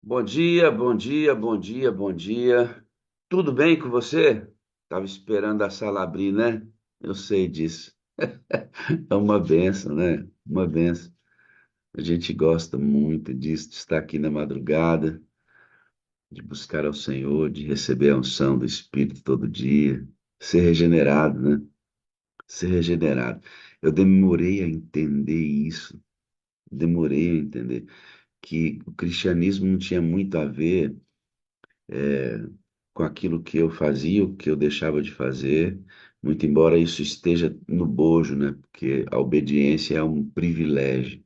Bom dia, bom dia, bom dia, bom dia. Tudo bem com você? Tava esperando a sala abrir, né? Eu sei disso. É uma benção, né? Uma benção. A gente gosta muito disso, de estar aqui na madrugada, de buscar ao Senhor, de receber a unção do Espírito todo dia, ser regenerado, né? Ser regenerado. Eu demorei a entender isso, demorei a entender que o cristianismo não tinha muito a ver com aquilo que eu fazia, o que eu deixava de fazer, muito embora isso esteja no bojo, né? Porque a obediência é um privilégio,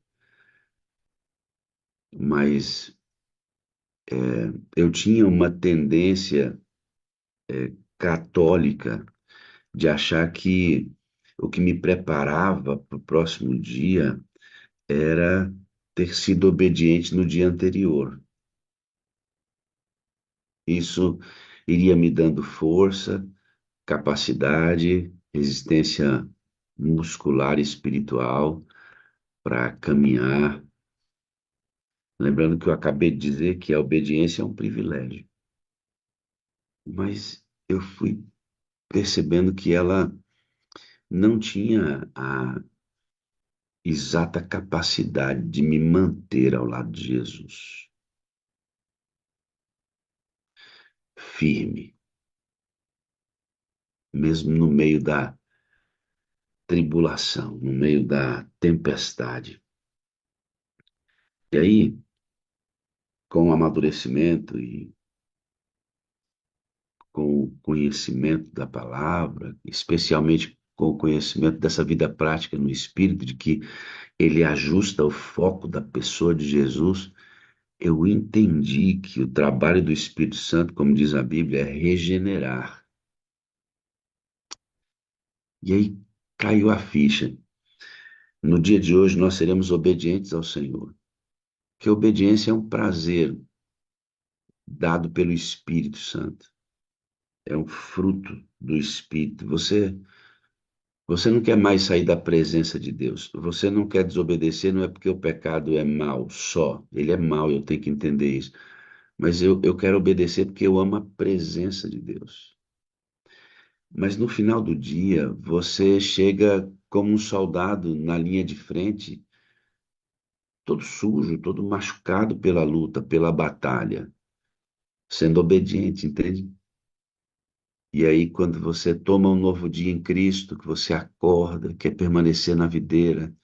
mas eu tinha uma tendência católica de achar que o que me preparava para o próximo dia era ter sido obediente no dia anterior. Isso iria me dando força, capacidade, resistência muscular e espiritual para caminhar. Lembrando que eu acabei de dizer que a obediência é um privilégio, mas eu fui percebendo que ela não tinha a exata capacidade de me manter ao lado de Jesus, firme, mesmo no meio da tribulação, no meio da tempestade. E aí, com o amadurecimento e com o conhecimento da palavra, especialmente com o conhecimento dessa vida prática no Espírito, de que ele ajusta o foco da pessoa de Jesus, eu entendi que o trabalho do Espírito Santo, como diz a Bíblia, é regenerar. E aí caiu a ficha. No dia de hoje nós seremos obedientes ao Senhor, que a obediência é um prazer dado pelo Espírito Santo, é um fruto do Espírito. Você não quer mais sair da presença de Deus. Você não quer desobedecer, não é porque o pecado é mau só. Ele é mau, eu tenho que entender isso. Mas eu quero obedecer porque eu amo a presença de Deus. Mas no final do dia, você chega como um soldado na linha de frente, todo sujo, todo machucado pela luta, pela batalha, sendo obediente, entende? E aí, quando você toma um novo dia em Cristo, que você acorda, quer permanecer na videira,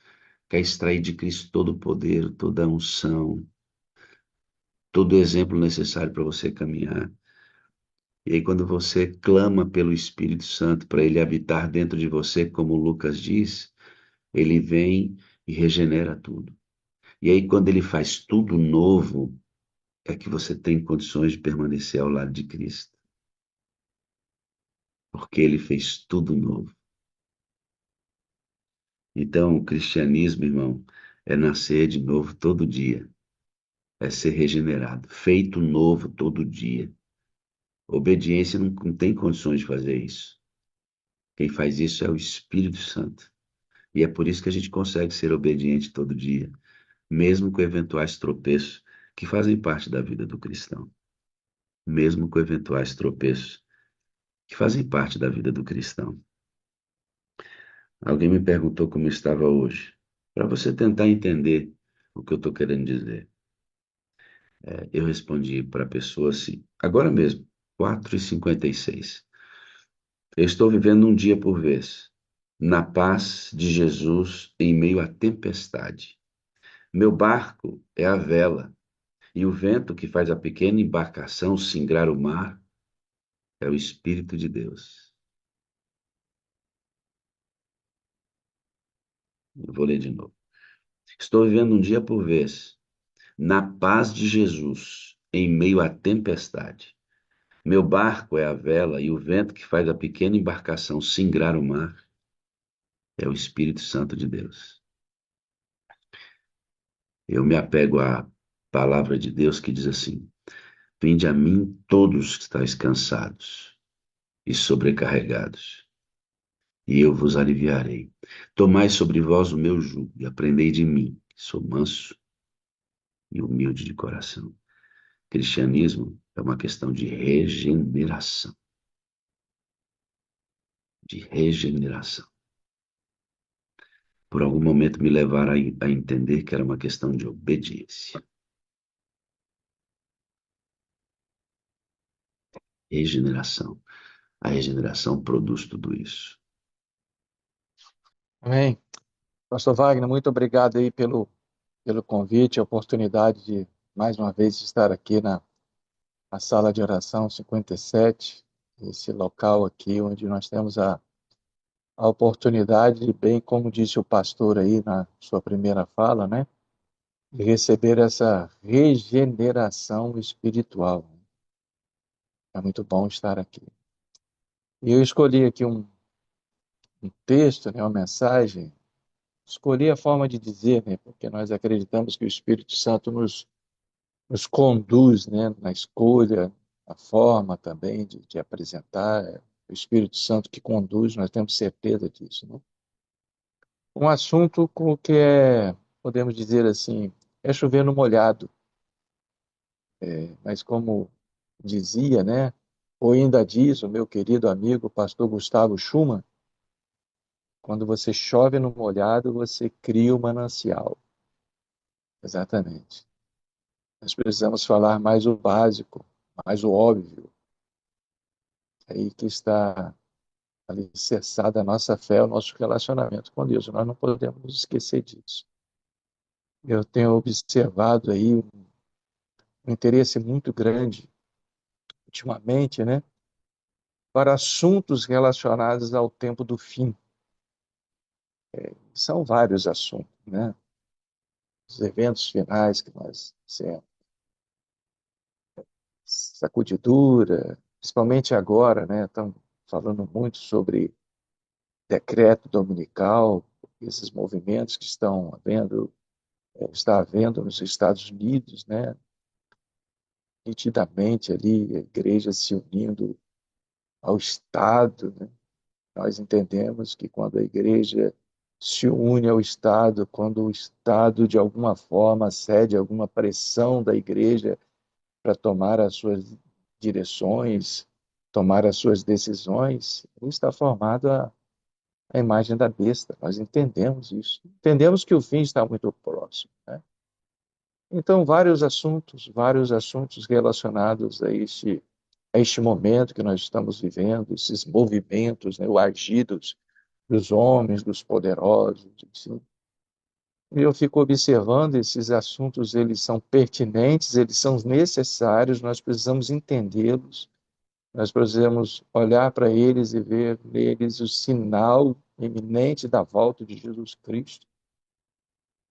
quer extrair de Cristo todo o poder, toda a unção, todo o exemplo necessário para você caminhar. E aí, quando você clama pelo Espírito Santo para ele habitar dentro de você, como Lucas diz, ele vem e regenera tudo. E aí, quando ele faz tudo novo, é que você tem condições de permanecer ao lado de Cristo, porque ele fez tudo novo. Então, o cristianismo, irmão, é nascer de novo todo dia, é ser regenerado, feito novo todo dia. Obediência não tem condições de fazer isso. Quem faz isso é o Espírito Santo. E é por isso que a gente consegue ser obediente todo dia, mesmo com eventuais tropeços que fazem parte da vida do cristão. Mesmo com eventuais tropeços que fazem parte da vida do cristão. Alguém me perguntou como estava hoje. Para você tentar entender o que eu estou querendo dizer. Eu respondi para a pessoa assim, agora mesmo, 4h56. Eu estou vivendo um dia por vez, na paz de Jesus em meio à tempestade. Meu barco é a vela, e o vento que faz a pequena embarcação singrar o mar é o Espírito de Deus. Eu vou ler de novo. Estou vivendo um dia por vez, na paz de Jesus em meio à tempestade. Meu barco é a vela, e o vento que faz a pequena embarcação singrar o mar é o Espírito Santo de Deus. Eu me apego à palavra de Deus que diz assim: Vinde a mim todos que estáis cansados e sobrecarregados, e eu vos aliviarei. Tomai sobre vós o meu jugo e aprendei de mim, que sou manso e humilde de coração. Cristianismo é uma questão de regeneração, de regeneração. Por algum momento me levaram a entender que era uma questão de obediência. Regeneração. A regeneração produz tudo isso. Amém. Pastor Wagner, muito obrigado aí pelo convite, a oportunidade de mais uma vez estar aqui na sala de oração 57, esse local aqui onde nós temos a oportunidade, bem como disse o pastor aí na sua primeira fala, né, de receber essa regeneração espiritual. É muito bom estar aqui. E eu escolhi aqui um texto, né, uma mensagem, escolhi a forma de dizer, né, porque nós acreditamos que o Espírito Santo nos conduz, né, na escolha, a forma também de apresentar, é o Espírito Santo que conduz, nós temos certeza disso, né? Um assunto com que podemos dizer assim, é chover no molhado, mas como dizia, né, ou ainda diz o meu querido amigo pastor Gustavo Schumann, quando você chove no molhado, você cria o manancial. Exatamente. Nós precisamos falar mais o básico, mais o óbvio, aí que está alicerçada a nossa fé, o nosso relacionamento com Deus. Nós não podemos nos esquecer disso. Eu tenho observado aí um interesse muito grande, ultimamente, né, para assuntos relacionados ao tempo do fim. São vários assuntos, né? Os eventos finais que nós temos, sacudidura, principalmente agora, né? Estão falando muito sobre decreto dominical, esses movimentos que estão havendo, está havendo nos Estados Unidos, né? Nitidamente ali, a igreja se unindo ao Estado, né? Nós entendemos que quando a igreja se une ao Estado, quando o Estado, de alguma forma, cede alguma pressão da igreja para tomar as suas direções, tomar as suas decisões, está formada a imagem da besta. Nós entendemos isso. Entendemos que o fim está muito próximo, né? Então, vários assuntos relacionados a este momento que nós estamos vivendo, esses movimentos, né, o agidos dos homens, dos poderosos, assim. E eu fico observando esses assuntos, eles são pertinentes, eles são necessários, nós precisamos entendê-los, nós precisamos olhar para eles e ver neles o sinal iminente da volta de Jesus Cristo.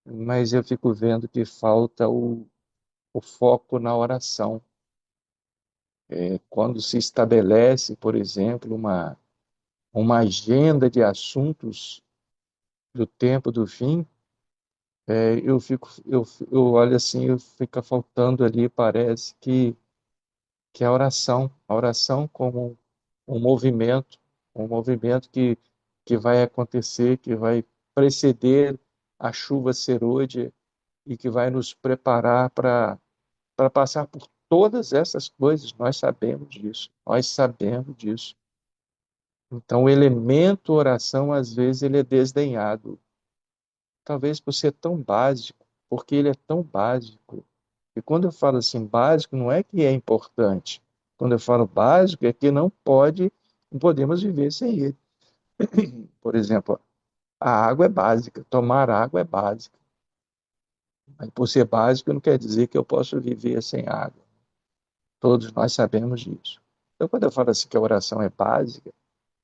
Mas eu fico vendo que falta o foco na oração. Quando se estabelece, por exemplo, uma agenda de assuntos do tempo do fim, eu olho assim, eu fica faltando ali, parece que a oração como um movimento que vai acontecer, que vai preceder a chuva serôdia e que vai nos preparar para passar por todas essas coisas. Nós sabemos disso, nós sabemos disso. Então, o elemento oração, às vezes, ele é desdenhado, talvez por ser tão básico, porque ele é tão básico. E quando eu falo assim básico, não é que é importante. Quando eu falo básico, é que não podemos viver sem ele. Por exemplo, a água é básica, tomar água é básica. Mas por ser básico, não quer dizer que eu posso viver sem água. Todos nós sabemos disso. Então, quando eu falo assim que a oração é básica,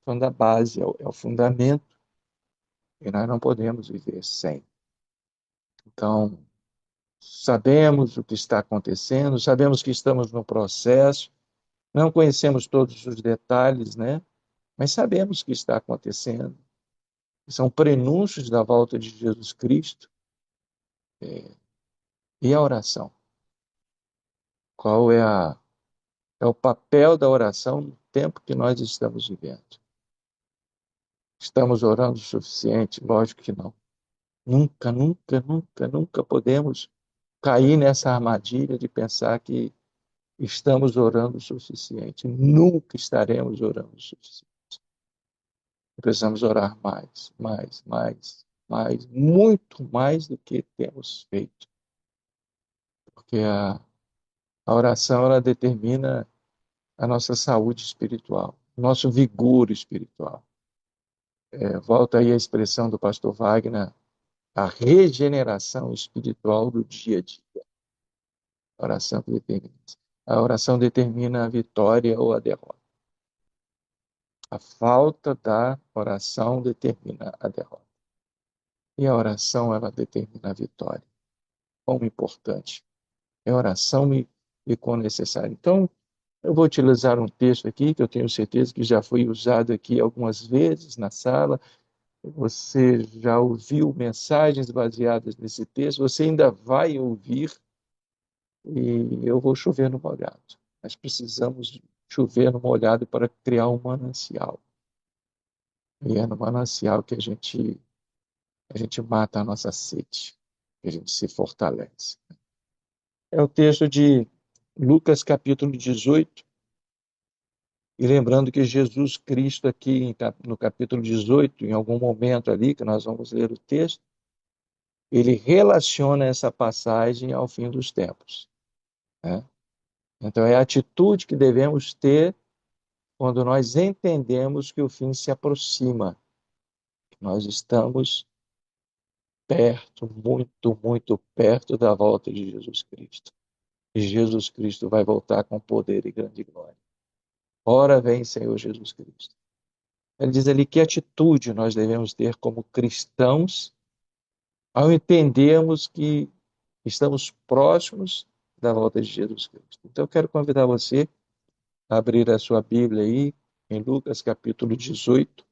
falando da base, é o fundamento, e nós não podemos viver sem. Então, sabemos o que está acontecendo, sabemos que estamos no processo, não conhecemos todos os detalhes, né? Mas sabemos o que está acontecendo. São prenúncios da volta de Jesus Cristo. E a oração? Qual é o papel da oração no tempo que nós estamos vivendo? Estamos orando o suficiente? Lógico que não. Nunca, nunca, nunca, nunca podemos cair nessa armadilha de pensar que estamos orando o suficiente. Nunca estaremos orando o suficiente. Precisamos orar mais, mais, mais, mais, muito mais do que temos feito. Porque a oração, ela determina a nossa saúde espiritual, o nosso vigor espiritual. Volta aí a expressão do pastor Wagner, a regeneração espiritual do dia a dia. A oração determina isso. A oração determina a vitória ou a derrota. A falta da oração determina a derrota. E a oração, ela determina a vitória. Quão importante é a oração e quão necessário. Então, eu vou utilizar um texto aqui que eu tenho certeza que já foi usado aqui algumas vezes na sala. Você já ouviu mensagens baseadas nesse texto, você ainda vai ouvir, e eu vou chover no molhado. Nós precisamos chover no molhado para criar um manancial. E é no manancial que a gente mata a nossa sede, que a gente se fortalece. É o texto de Lucas capítulo 18, e lembrando que Jesus Cristo aqui no capítulo 18, em algum momento ali, que nós vamos ler o texto, ele relaciona essa passagem ao fim dos tempos, né? Então é a atitude que devemos ter quando nós entendemos que o fim se aproxima. Nós estamos perto, muito, muito perto da volta de Jesus Cristo. E Jesus Cristo vai voltar com poder e grande glória. Ora vem, Senhor Jesus Cristo. Ele diz ali que atitude nós devemos ter como cristãos ao entendermos que estamos próximos da volta de Jesus Cristo. Então eu quero convidar você a abrir a sua Bíblia aí em Lucas capítulo 18. O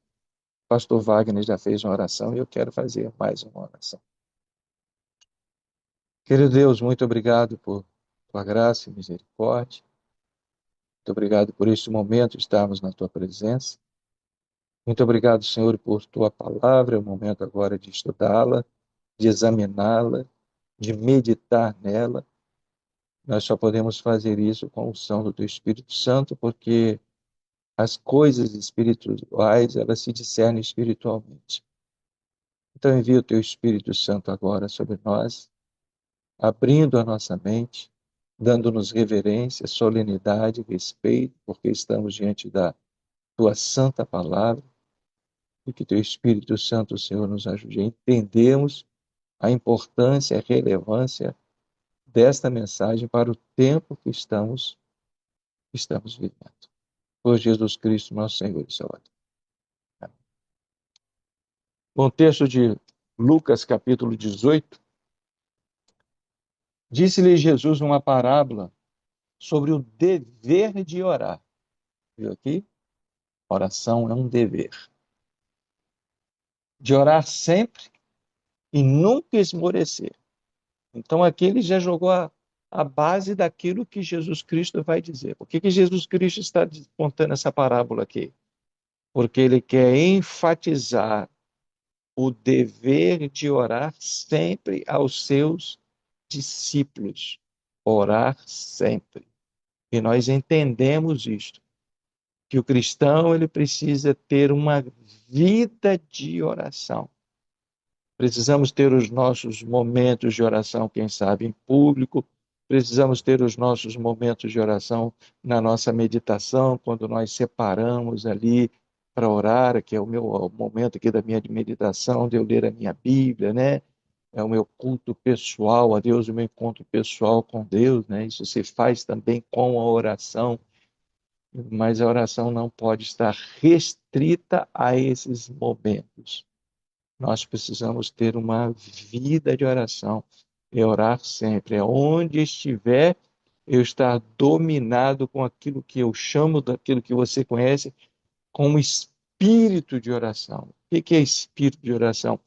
pastor Wagner já fez uma oração e eu quero fazer mais uma oração. Querido Deus, muito obrigado por tua graça e misericórdia. Muito obrigado por este momento estarmos na tua presença. Muito obrigado, Senhor, por tua palavra. É o momento agora de estudá-la, de examiná-la, de meditar nela. Nós só podemos fazer isso com a unção do teu Espírito Santo, porque as coisas espirituais, elas se discernem espiritualmente. Então envia o teu Espírito Santo agora sobre nós, abrindo a nossa mente, dando-nos reverência, solenidade, respeito, porque estamos diante da tua santa palavra, e que teu Espírito Santo, Senhor, nos ajude a entendermos a importância, a relevância desta mensagem para o tempo que estamos vivendo. Por Jesus Cristo, nosso Senhor e Salvador. Bom, texto de Lucas, capítulo 18. Disse-lhe Jesus uma parábola sobre o dever de orar. Viu aqui? Oração é um dever. De orar sempre e nunca esmorecer. Então aqui ele já jogou a base daquilo que Jesus Cristo vai dizer. Por que Jesus Cristo está contando essa parábola aqui? Porque ele quer enfatizar o dever de orar sempre aos seus discípulos. Orar sempre. E nós entendemos isto, que o cristão ele precisa ter uma vida de oração. Precisamos ter os nossos momentos de oração, quem sabe em público, precisamos ter os nossos momentos de oração na nossa meditação, quando nós separamos ali para orar, que é o meu momento aqui da minha meditação, de eu ler a minha Bíblia, né? É o meu culto pessoal a Deus, o meu encontro pessoal com Deus, né? Isso se faz também com a oração, mas a oração não pode estar restrita a esses momentos. Nós precisamos ter uma vida de oração e orar sempre. É onde estiver, eu estar dominado com aquilo que eu chamo, daquilo que você conhece, como espírito de oração. O que é espírito de oração?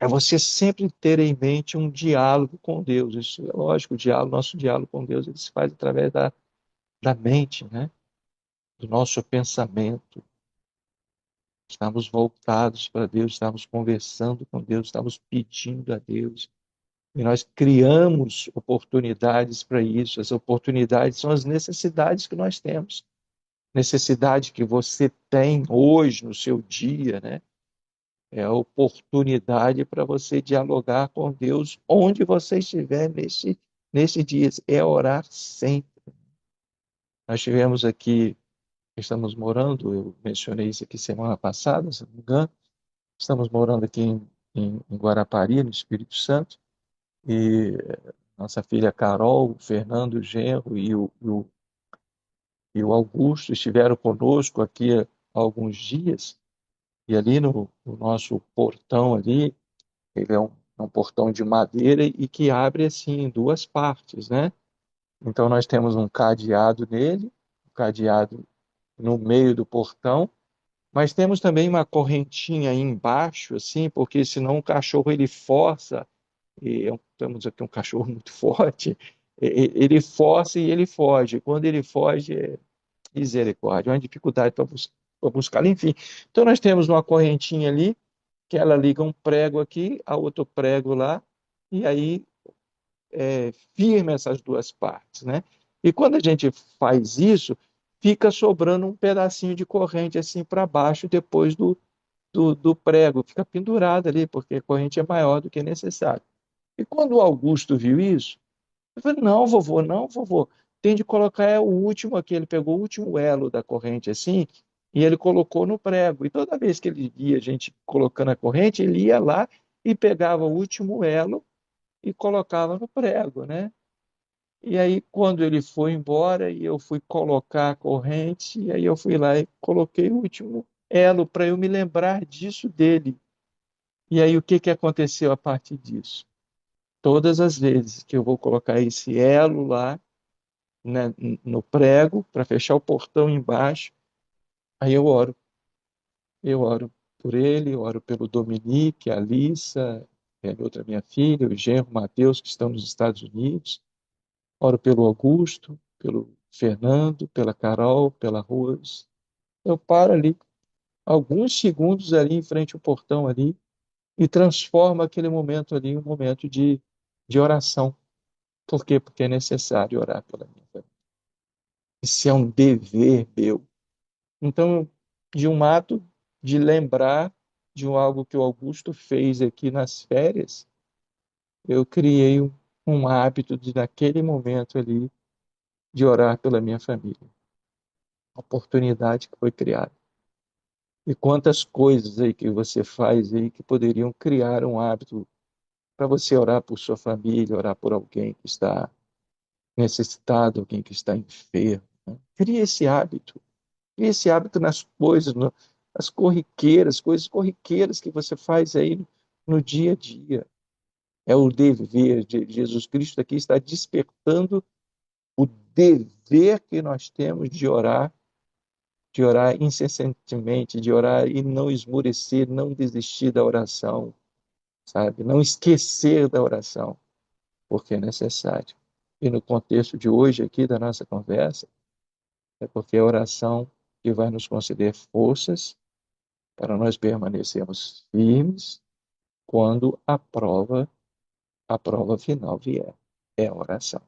É você sempre ter em mente um diálogo com Deus. Isso é lógico, o diálogo, nosso diálogo com Deus, ele se faz através da mente, né? Do nosso pensamento. Estamos voltados para Deus, estamos conversando com Deus, estamos pedindo a Deus. E nós criamos oportunidades para isso. As oportunidades são as necessidades que nós temos. Necessidade que você tem hoje no seu dia, né? É a oportunidade para você dialogar com Deus onde você estiver nesse dia. É orar sempre. Nós tivemos aqui, estamos morando, eu mencionei isso aqui semana passada, se não me engano, estamos morando aqui em Guarapari, no Espírito Santo, e nossa filha Carol, o Fernando o Genro e o Augusto estiveram conosco aqui há alguns dias, e ali no nosso portão ali, ele é um portão de madeira e que abre assim em duas partes, né? Então nós temos um cadeado nele, um cadeado no meio do portão, mas temos também uma correntinha aí embaixo, assim, porque senão o cachorro ele força, temos aqui um cachorro muito forte, ele força e ele foge. Quando ele foge, é misericórdia, é uma dificuldade para buscar, enfim. Então nós temos uma correntinha ali, que ela liga um prego aqui a outro prego lá, e aí firma essas duas partes, né? E quando a gente faz isso, fica sobrando um pedacinho de corrente assim para baixo depois do prego, fica pendurado ali, porque a corrente é maior do que necessário. E quando o Augusto viu isso, ele falou: não, vovô, não, vovô, tem de colocar o último aqui. Ele pegou o último elo da corrente assim e ele colocou no prego. E toda vez que ele via a gente colocando a corrente, ele ia lá e pegava o último elo e colocava no prego, né? E aí, quando ele foi embora, e eu fui colocar a corrente, e aí eu fui lá e coloquei o último elo para eu me lembrar disso dele. E aí, o que que aconteceu a partir disso? Todas as vezes que eu vou colocar esse elo lá, né, no prego, para fechar o portão embaixo, aí eu oro. Eu oro por ele, eu oro pelo Dominique, a Alissa, outra minha filha, o genro Mateus, que estão nos Estados Unidos. Oro pelo Augusto, pelo Fernando, pela Carol, pela Rose. Eu paro ali, alguns segundos ali em frente ao portão ali, e transformo aquele momento ali em um momento de oração. Por quê? Porque é necessário orar pela minha família. Isso é um dever meu. Então, de um ato de lembrar de algo que o Augusto fez aqui nas férias, eu criei um hábito de, naquele momento ali, de orar pela minha família. Oportunidade que foi criada. E quantas coisas aí que você faz aí que poderiam criar um hábito para você orar por sua família, orar por alguém que está necessitado, alguém que está enfermo, né? Crie esse hábito nas coisas, nas corriqueiras, coisas corriqueiras que você faz aí no dia a dia. É o dever de Jesus Cristo aqui está despertando o dever que nós temos de orar incessantemente, de orar e não esmorecer, não desistir da oração, sabe? Não esquecer da oração, porque é necessário. E no contexto de hoje aqui da nossa conversa, é porque é a oração que vai nos conceder forças para nós permanecermos firmes quando a prova final vier. É a oração.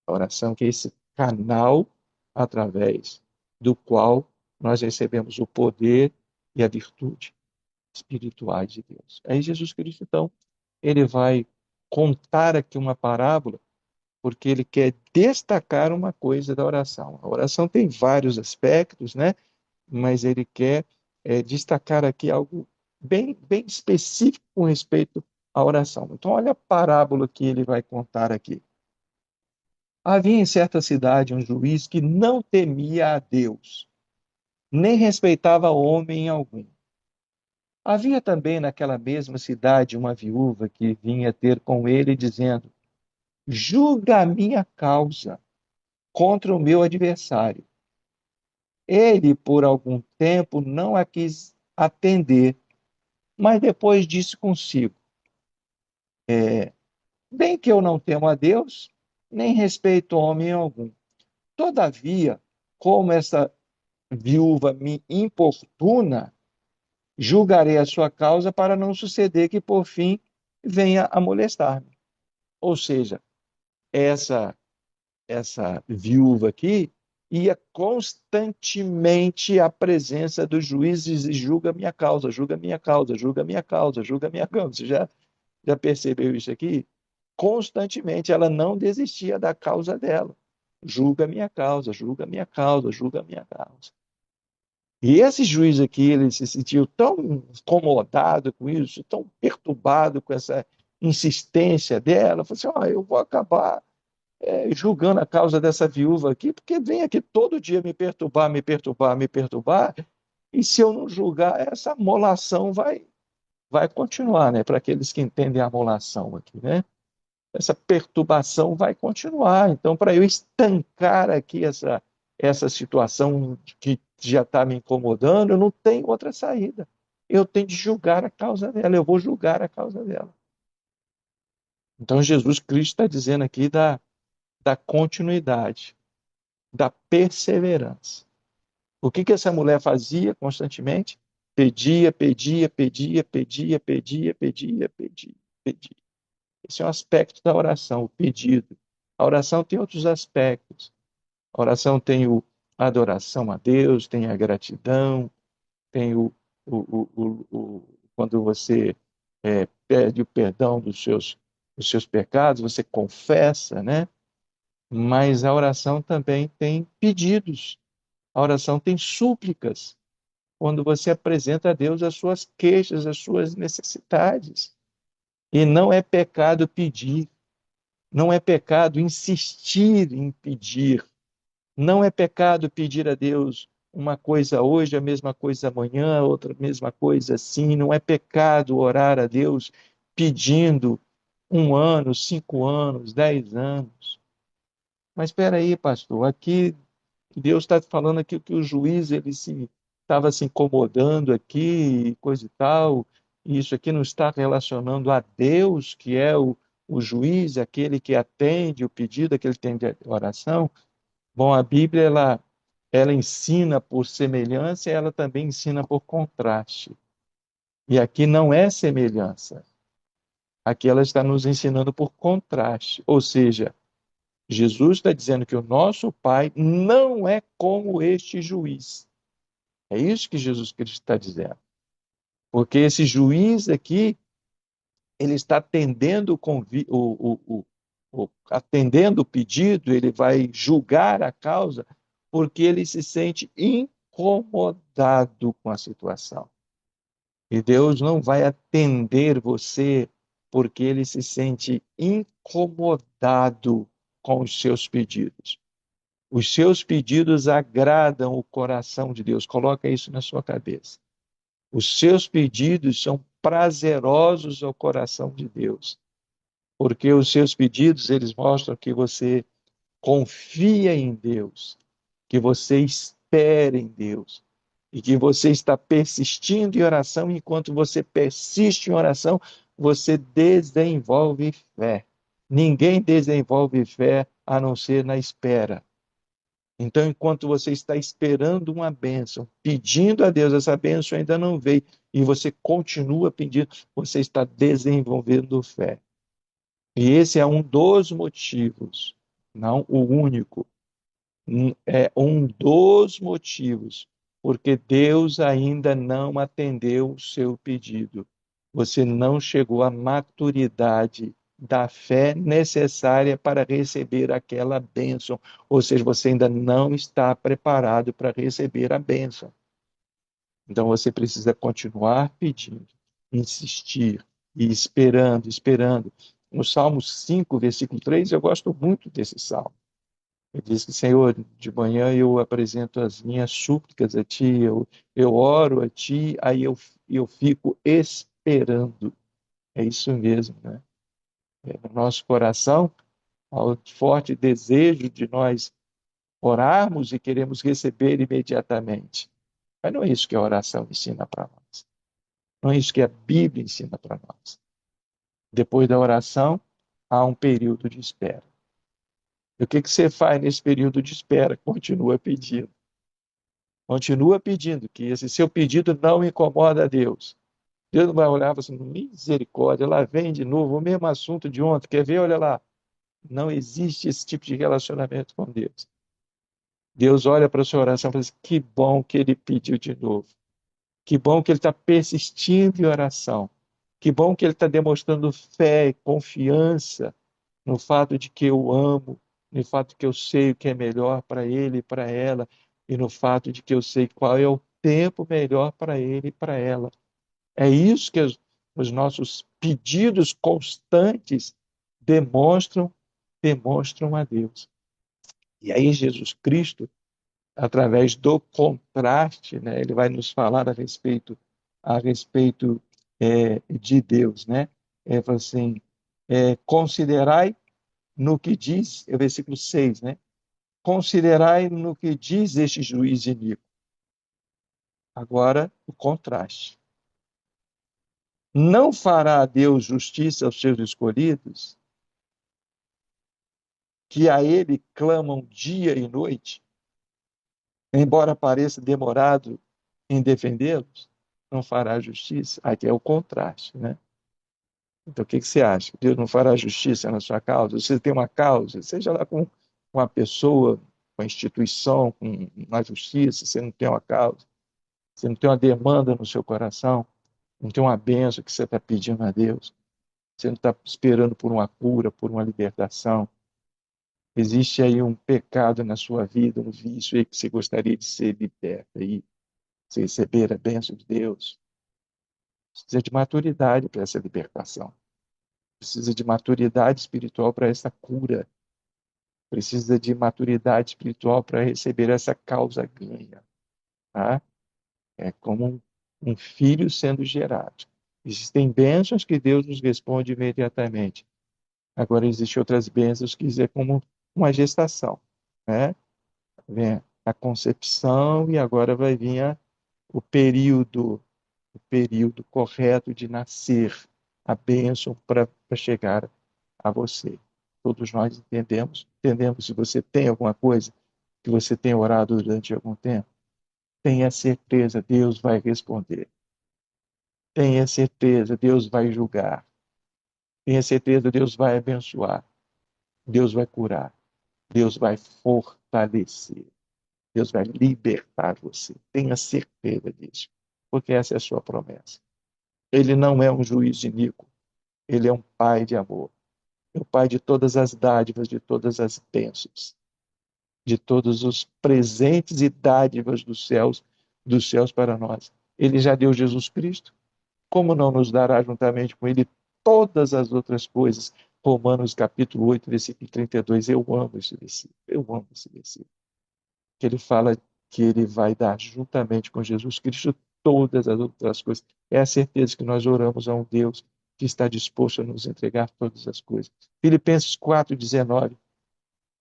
A oração que é esse canal através do qual nós recebemos o poder e a virtude espirituais de Deus. Aí Jesus Cristo, então, ele vai contar aqui uma parábola, porque ele quer destacar uma coisa da oração. A oração tem vários aspectos, né? Mas ele quer destacar aqui algo bem específico com respeito à oração. Então, olha a parábola que ele vai contar aqui. Havia em certa cidade um juiz que não temia a Deus, nem respeitava homem algum. Havia também naquela mesma cidade uma viúva que vinha ter com ele, dizendo: julga a minha causa contra o meu adversário. Ele, por algum tempo, não a quis atender, mas depois disse consigo: bem que eu não temo a Deus, nem respeito homem algum. Todavia, como essa viúva me importuna, julgarei a sua causa para não suceder que, por fim, venha a molestar-me. Ou seja, essa essa viúva aqui ia constantemente à presença dos juízes e julga minha causa, julga minha causa, julga minha causa, julga minha causa. Você já percebeu isso aqui? Constantemente ela não desistia da causa dela. Julga minha causa, julga minha causa, julga minha causa. E esse juiz aqui, ele se sentiu tão incomodado com isso, tão perturbado com essa insistência dela, falou assim: eu vou acabar julgando a causa dessa viúva aqui, porque vem aqui todo dia me perturbar, me perturbar, me perturbar, e se eu não julgar, essa molação vai continuar, né? Para aqueles que entendem a molação aqui, né? Essa perturbação vai continuar. Então, para eu estancar aqui essa situação que já está me incomodando, eu não tenho outra saída. Eu tenho de julgar a causa dela, eu vou julgar a causa dela. Então, Jesus Cristo está dizendo aqui da continuidade, da perseverança. O que essa mulher fazia constantemente? Pedia, pedia, pedia, pedia, pedia, pedia, pedia, pedia. Esse é um aspecto da oração, o pedido. A oração tem outros aspectos. A oração tem a adoração a Deus, tem a gratidão, tem quando você pede o perdão dos seus pecados, você confessa, né? Mas a oração também tem pedidos. A oração tem súplicas, quando você apresenta a Deus as suas queixas, as suas necessidades. E não é pecado pedir, não é pecado insistir em pedir, não é pecado pedir a Deus uma coisa hoje, a mesma coisa amanhã, outra mesma coisa assim, não é pecado orar a Deus pedindo 1 ano, 5 anos, 10 anos. Mas espera aí, pastor, aqui Deus está falando aqui que o juiz ele se estava se incomodando aqui, coisa e tal, e isso aqui não está relacionando a Deus, que é o juiz, aquele que atende o pedido, aquele que tem a oração. Bom, a Bíblia ela ensina por semelhança e ela também ensina por contraste. E aqui não é semelhança. Aqui ela está nos ensinando por contraste, ou seja, Jesus está dizendo que o nosso Pai não é como este juiz. É isso que Jesus Cristo está dizendo. Porque esse juiz aqui, ele está atendendo atendendo o pedido, ele vai julgar a causa, porque ele se sente incomodado com a situação. E Deus não vai atender você porque ele se sente incomodado com os seus pedidos. Os seus pedidos agradam o coração de Deus. Coloca isso na sua cabeça. Os seus pedidos são prazerosos ao coração de Deus, porque os seus pedidos eles mostram que você confia em Deus, que você espera em Deus e que você está persistindo em oração. Enquanto você persiste em oração, você desenvolve fé. Ninguém desenvolve fé a não ser na espera. Então, enquanto você está esperando uma bênção, pedindo a Deus, essa bênção ainda não veio, e você continua pedindo, você está desenvolvendo fé. E esse é um dos motivos, não o único, é um dos motivos, porque Deus ainda não atendeu o seu pedido. Você não chegou à maturidade da fé necessária para receber aquela bênção, ou seja, você ainda não está preparado para receber a bênção. Então você precisa continuar pedindo, insistir e esperando, esperando. No Salmo 5, versículo 3, eu gosto muito desse salmo. Ele diz que, Senhor, de manhã eu apresento as minhas súplicas a Ti, eu oro a Ti, aí eu fico esperando. É isso mesmo, né? No nosso coração, há o forte desejo de nós orarmos e queremos receber imediatamente. Mas não é isso que a oração ensina para nós. Não é isso que a Bíblia ensina para nós. Depois da oração, há um período de espera. E o que você faz nesse período de espera? Continua pedindo. Continua pedindo, que esse seu pedido não incomoda a Deus. Deus não vai olhar e falar assim, misericórdia, lá vem de novo o mesmo assunto de ontem, quer ver? Olha lá. Não existe esse tipo de relacionamento com Deus. Deus olha para a sua oração e fala assim, que bom que ele pediu de novo. Que bom que ele está persistindo em oração. Que bom que ele está demonstrando fé e confiança no fato de que eu amo, no fato de que eu sei o que é melhor para ele e para ela, e no fato de que eu sei qual é o tempo melhor para ele e para ela. É isso que os nossos pedidos constantes demonstram, demonstram a Deus. E aí Jesus Cristo, através do contraste, né, ele vai nos falar a respeito de Deus, né? Fala assim, considerai no que diz, é o versículo 6, né? Considerai no que diz este juiz iníquo. Agora, o contraste. Não fará Deus justiça aos seus escolhidos, que a ele clamam dia e noite, embora pareça demorado em defendê-los? Não fará justiça? Aqui é o contraste, né? Então, o que você acha? Deus não fará justiça na sua causa? Você tem uma causa, seja lá com uma pessoa, com a instituição, com uma justiça, você não tem uma causa, você não tem uma demanda no seu coração, não tem uma benção que você está pedindo a Deus, você não está esperando por uma cura, por uma libertação. Existe aí um pecado na sua vida, um vício aí que você gostaria de ser liberta e você receber a bênção de Deus. Precisa de maturidade para essa libertação. Precisa de maturidade espiritual para essa cura. Precisa de maturidade espiritual para receber essa causa ganha. Tá? É como um filho sendo gerado. Existem bênçãos que Deus nos responde imediatamente. Agora, existem outras bênçãos que é como uma gestação. Né? Vem a concepção e agora vai vir o período correto de nascer, a bênção para chegar a você. Todos nós entendemos. Se você tem alguma coisa que você tem orado durante algum tempo, tenha certeza, Deus vai responder. Tenha certeza, Deus vai julgar. Tenha certeza, Deus vai abençoar. Deus vai curar. Deus vai fortalecer. Deus vai libertar você. Tenha certeza disso, porque essa é a sua promessa. Ele não é um juiz iníquo, ele é um pai de amor. É o pai de todas as dádivas, de todas as bênçãos, de todos os presentes e dádivas dos céus para nós. Ele já deu Jesus Cristo, como não nos dará juntamente com ele todas as outras coisas? Romanos capítulo 8, versículo 32. Eu amo esse versículo. Eu amo esse versículo. Que ele fala que ele vai dar juntamente com Jesus Cristo todas as outras coisas. É a certeza que nós oramos a um Deus que está disposto a nos entregar todas as coisas. Filipenses 4:19.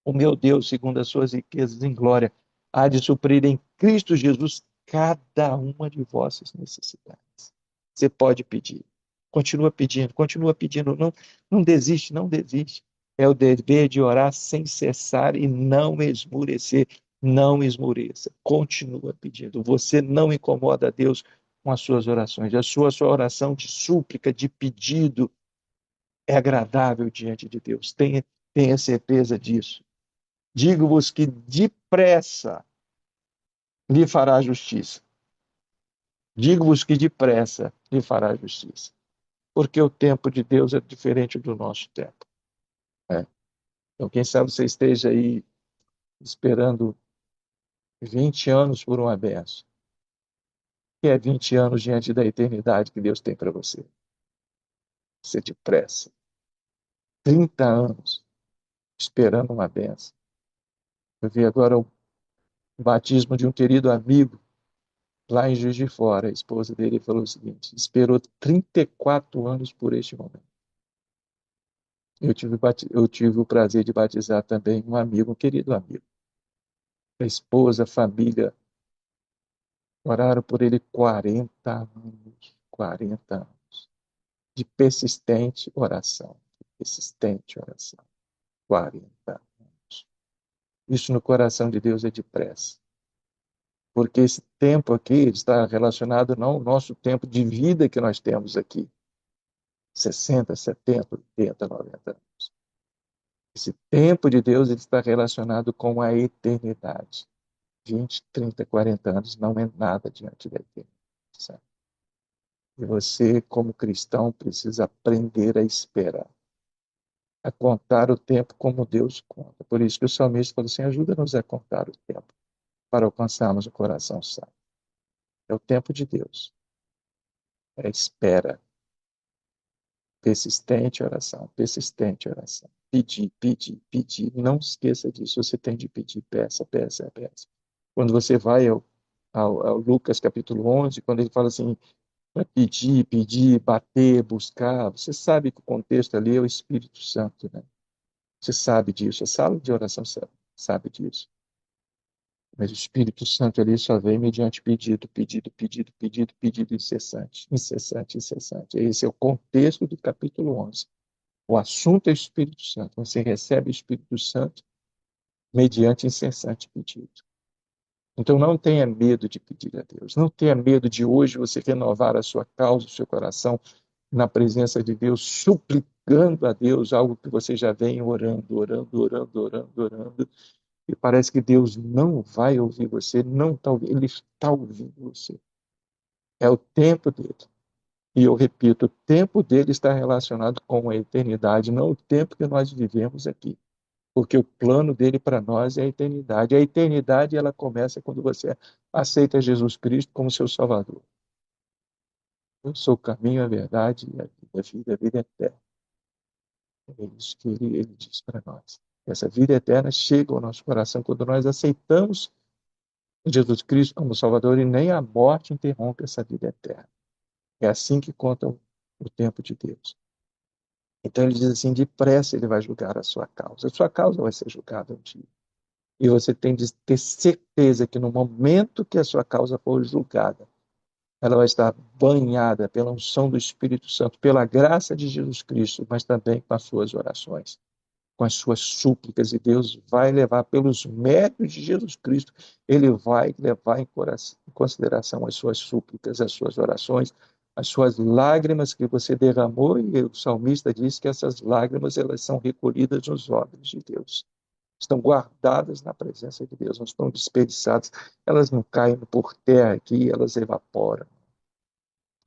O meu Deus, segundo as suas riquezas em glória, há de suprir em Cristo Jesus cada uma de vossas necessidades. Você pode pedir. Continua pedindo. Não, não desiste, não desiste. É o dever de orar sem cessar e não esmurecer. Não esmoreça. Continua pedindo. Você não incomoda a Deus com as suas orações. A sua oração de súplica, de pedido, é agradável diante de Deus. Tenha certeza disso. Digo-vos que depressa lhe fará justiça. Digo-vos que depressa lhe fará justiça. Porque o tempo de Deus é diferente do nosso tempo. Né? Então, quem sabe você esteja aí esperando 20 anos por uma benção. Que é 20 anos diante da eternidade que Deus tem para você. Você depressa. 30 anos esperando uma benção. Eu vi agora o batismo de um querido amigo lá em Juiz de Fora. A esposa dele falou o seguinte: esperou 34 anos por este momento. Eu tive o prazer de batizar também um amigo, um querido amigo. A esposa, a família, oraram por ele 40 anos. 40 anos. De persistente oração. Persistente oração. 40 anos. Isso no coração de Deus é depressa. Porque esse tempo aqui está relacionado não ao nosso tempo de vida que nós temos aqui, 60, 70, 80, 90 anos. Esse tempo de Deus ele está relacionado com a eternidade. 20, 30, 40 anos não é nada diante da eternidade. Sabe? E você, como cristão, precisa aprender a esperar, a contar o tempo como Deus conta. Por isso que o salmista falou assim: ajuda-nos a contar o tempo para alcançarmos o coração sábio. É o tempo de Deus, é a espera, persistente oração. Pedir, pedir, pedir. Não esqueça disso. Você tem de pedir, peça, peça, peça. Quando você vai ao Lucas capítulo 11, quando ele fala assim, para pedir, pedir, bater, buscar, você sabe que o contexto ali é o Espírito Santo, né? Você sabe disso, a sala de oração sabe disso. Mas o Espírito Santo ali só vem mediante pedido, pedido, pedido, pedido, pedido incessante, incessante, incessante. Esse é o contexto do capítulo 11. O assunto é o Espírito Santo. Você recebe o Espírito Santo mediante incessante pedido. Então não tenha medo de pedir a Deus. Não tenha medo de hoje você renovar a sua causa, o seu coração na presença de Deus, suplicando a Deus algo que você já vem orando, orando, orando, orando, orando. E parece que Deus não vai ouvir você, não está ouvindo, Ele está ouvindo você. É o tempo dele. E eu repito, o tempo dele está relacionado com a eternidade, não o tempo que nós vivemos aqui. Porque o plano dele para nós é a eternidade. A eternidade ela começa quando você aceita Jesus Cristo como seu Salvador. Eu sou o caminho, a verdade e a vida eterna. É isso que ele diz para nós. Essa vida eterna chega ao nosso coração quando nós aceitamos Jesus Cristo como Salvador e nem a morte interrompe essa vida eterna. É assim que conta o tempo de Deus. Então ele diz assim, depressa ele vai julgar a sua causa. A sua causa vai ser julgada um dia. E você tem de ter certeza que no momento que a sua causa for julgada, ela vai estar banhada pela unção do Espírito Santo, pela graça de Jesus Cristo, mas também com as suas orações, com as suas súplicas. E Deus vai levar, pelos méritos de Jesus Cristo, Ele vai levar em consideração as suas súplicas, as suas orações, as suas lágrimas que você derramou. E o salmista diz que essas lágrimas elas são recolhidas nos odres de Deus. Estão guardadas na presença de Deus, não estão desperdiçadas, elas não caem por terra aqui, elas evaporam.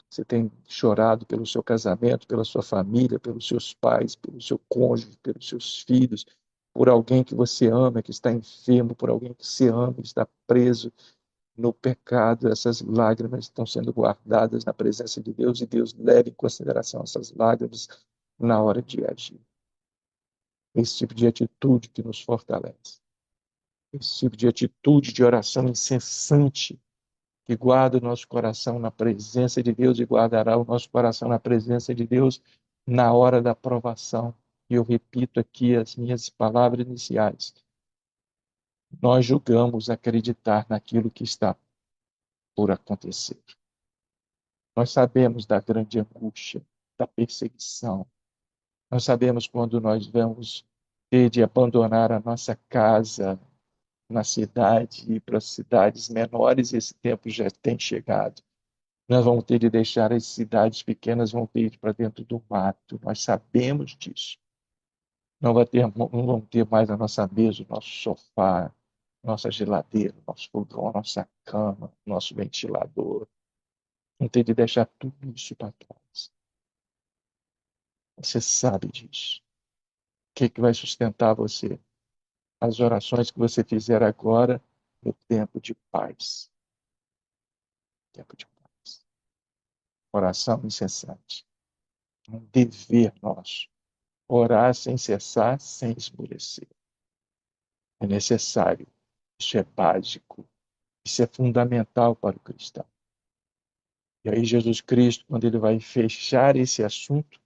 Você tem chorado pelo seu casamento, pela sua família, pelos seus pais, pelo seu cônjuge, pelos seus filhos, por alguém que você ama, que está enfermo, por alguém que você ama, que está preso no pecado. Essas lágrimas estão sendo guardadas na presença de Deus e Deus leva em consideração essas lágrimas na hora de agir. Esse tipo de atitude que nos fortalece. Esse tipo de atitude de oração incessante que guarda o nosso coração na presença de Deus e guardará o nosso coração na presença de Deus na hora da provação. E eu repito aqui as minhas palavras iniciais. Nós julgamos acreditar naquilo que está por acontecer. Nós sabemos da grande angústia, da perseguição. Nós sabemos quando nós vamos ter de abandonar a nossa casa, na cidade e para cidades menores, esse tempo já tem chegado. Nós vamos ter de deixar as cidades pequenas, vão ter de ir para dentro do mato. Nós sabemos disso. Não vamos ter mais a nossa mesa, o nosso sofá, nossa geladeira, nosso fogão, nossa cama, nosso ventilador. Vamos ter de deixar tudo isso para trás. Você sabe disso. O que, que vai sustentar você? As orações que você fizer agora no tempo de paz. Tempo de paz. Oração incessante. Um dever nosso. Orar sem cessar, sem esmorecer. É necessário. Isso é básico. Isso é fundamental para o cristão. E aí Jesus Cristo, quando ele vai fechar esse assunto,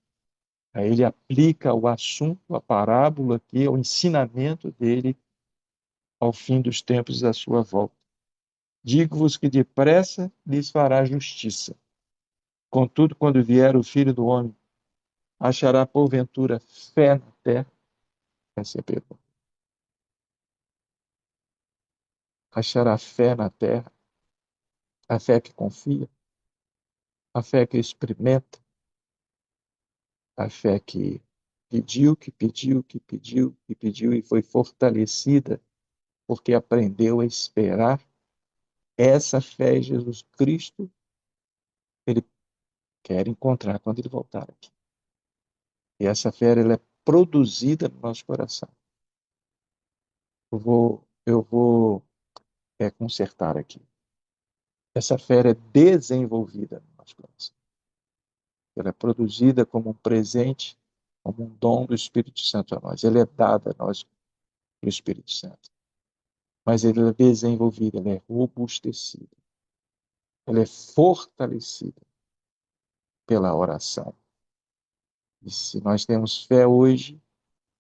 aí ele aplica o assunto, a parábola aqui, o ensinamento dele ao fim dos tempos da sua volta. Digo-vos que depressa lhes fará justiça. Contudo, quando vier o Filho do Homem, achará porventura fé na terra? Essa é a pergunta. Achará fé na terra? a fé que confia, a fé que experimenta, a fé que pediu, que pediu, que pediu, que pediu e foi fortalecida porque aprendeu a esperar. Essa fé em Jesus Cristo, ele quer encontrar quando ele voltar aqui. E essa fé, ela é produzida no nosso coração. Eu vou consertar aqui. Essa fé é desenvolvida no nosso coração. Ela é produzida como um presente, como um dom do Espírito Santo a nós. Ela é dada a nós pelo Espírito Santo. Mas ela é desenvolvida, ela é robustecida, ela é fortalecida pela oração. E se nós temos fé hoje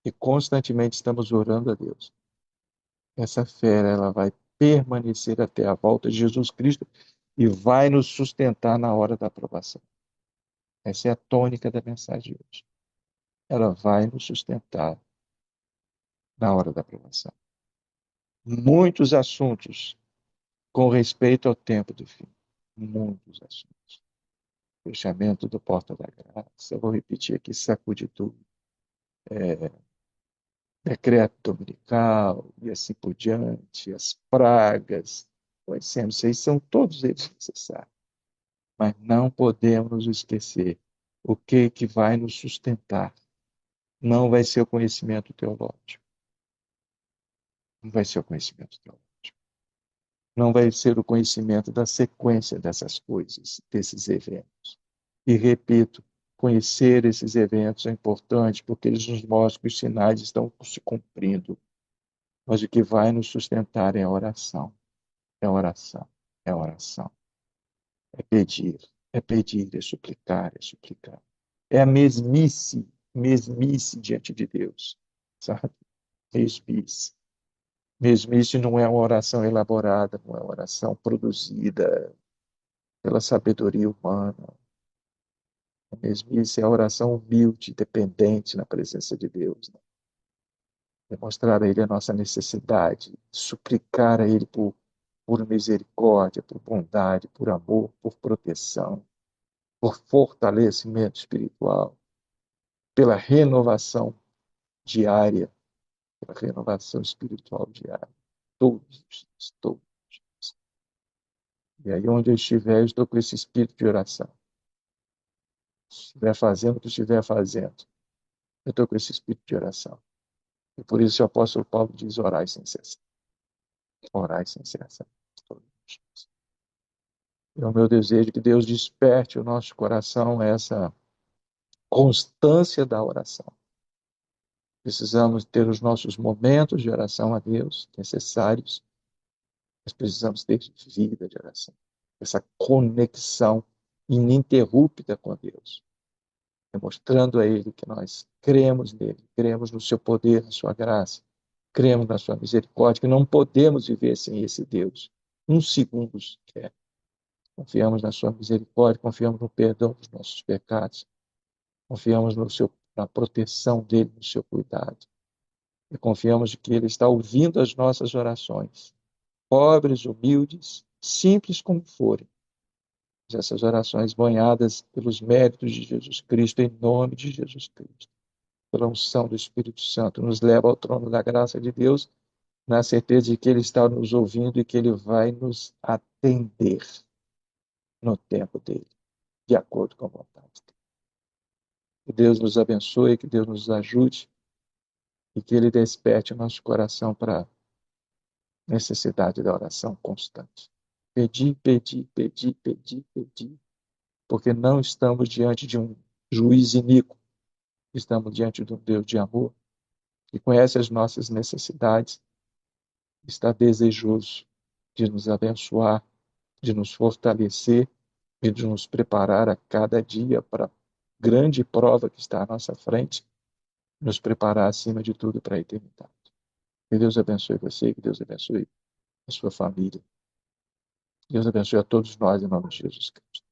e constantemente estamos orando a Deus, essa fé ela vai permanecer até a volta de Jesus Cristo e vai nos sustentar na hora da aprovação. Essa é a tônica da mensagem de hoje. Ela vai nos sustentar na hora da aprovação. Muitos assuntos com respeito ao tempo do fim. Muitos assuntos. Fechamento do Porta da Graça. Eu vou repetir aqui, sacude tudo. Decreto dominical e assim por diante, as pragas, conhecemos, esses são todos eles necessários. Mas não podemos nos esquecer o que vai nos sustentar. Não vai ser o conhecimento teológico. Não vai ser o conhecimento teológico. Não vai ser o conhecimento da sequência dessas coisas, desses eventos. E repito, conhecer esses eventos é importante porque eles nos mostram que os sinais estão se cumprindo. Mas o que vai nos sustentar é a oração. É a oração. É a oração. É pedir. É pedir, é suplicar, é suplicar. É a mesmice, mesmice diante de Deus. Sabe? Mesmice. Mesmice não é uma oração elaborada, não é uma oração produzida pela sabedoria humana. A mesmice é a oração humilde, dependente na presença de Deus. Né? Demonstrar a Ele a nossa necessidade, suplicar a Ele por misericórdia, por bondade, por amor, por proteção, por fortalecimento espiritual, pela renovação diária, pela renovação espiritual diária. Todos os dias, todos os dias. E aí, onde eu estiver, eu estou com esse espírito de oração. Se estiver fazendo o que estiver fazendo, eu estou com esse espírito de oração. E por isso o apóstolo Paulo diz: orai sem cessar. Orai sem cessar. Todos os dias. É o meu desejo que Deus desperte o nosso coração a essa constância da oração. Precisamos ter os nossos momentos de oração a Deus necessários, mas precisamos ter vida de oração. Essa conexão ininterrupta com Deus, demonstrando a Ele que nós cremos nele, cremos no seu poder, na sua graça, cremos na sua misericórdia, que não podemos viver sem esse Deus. Um segundo sequer. Confiamos na sua misericórdia, confiamos no perdão dos nossos pecados, confiamos na proteção dele, no seu cuidado. E confiamos de que ele está ouvindo as nossas orações, pobres, humildes, simples como forem. Essas orações banhadas pelos méritos de Jesus Cristo, em nome de Jesus Cristo, pela unção do Espírito Santo, nos leva ao trono da graça de Deus, na certeza de que ele está nos ouvindo e que ele vai nos atender no tempo dele, de acordo com a vontade dele. Que Deus nos abençoe, que Deus nos ajude e que Ele desperte o nosso coração para a necessidade da oração constante. Pedir, pedir, pedir, pedir, pedir, porque não estamos diante de um juiz iníquo, estamos diante de um Deus de amor que conhece as nossas necessidades, está desejoso de nos abençoar, de nos fortalecer e de nos preparar a cada dia para a grande prova que está à nossa frente, nos preparar acima de tudo para a eternidade. Que Deus abençoe você, que Deus abençoe a sua família. Deus abençoe a todos nós em nome de Jesus Cristo.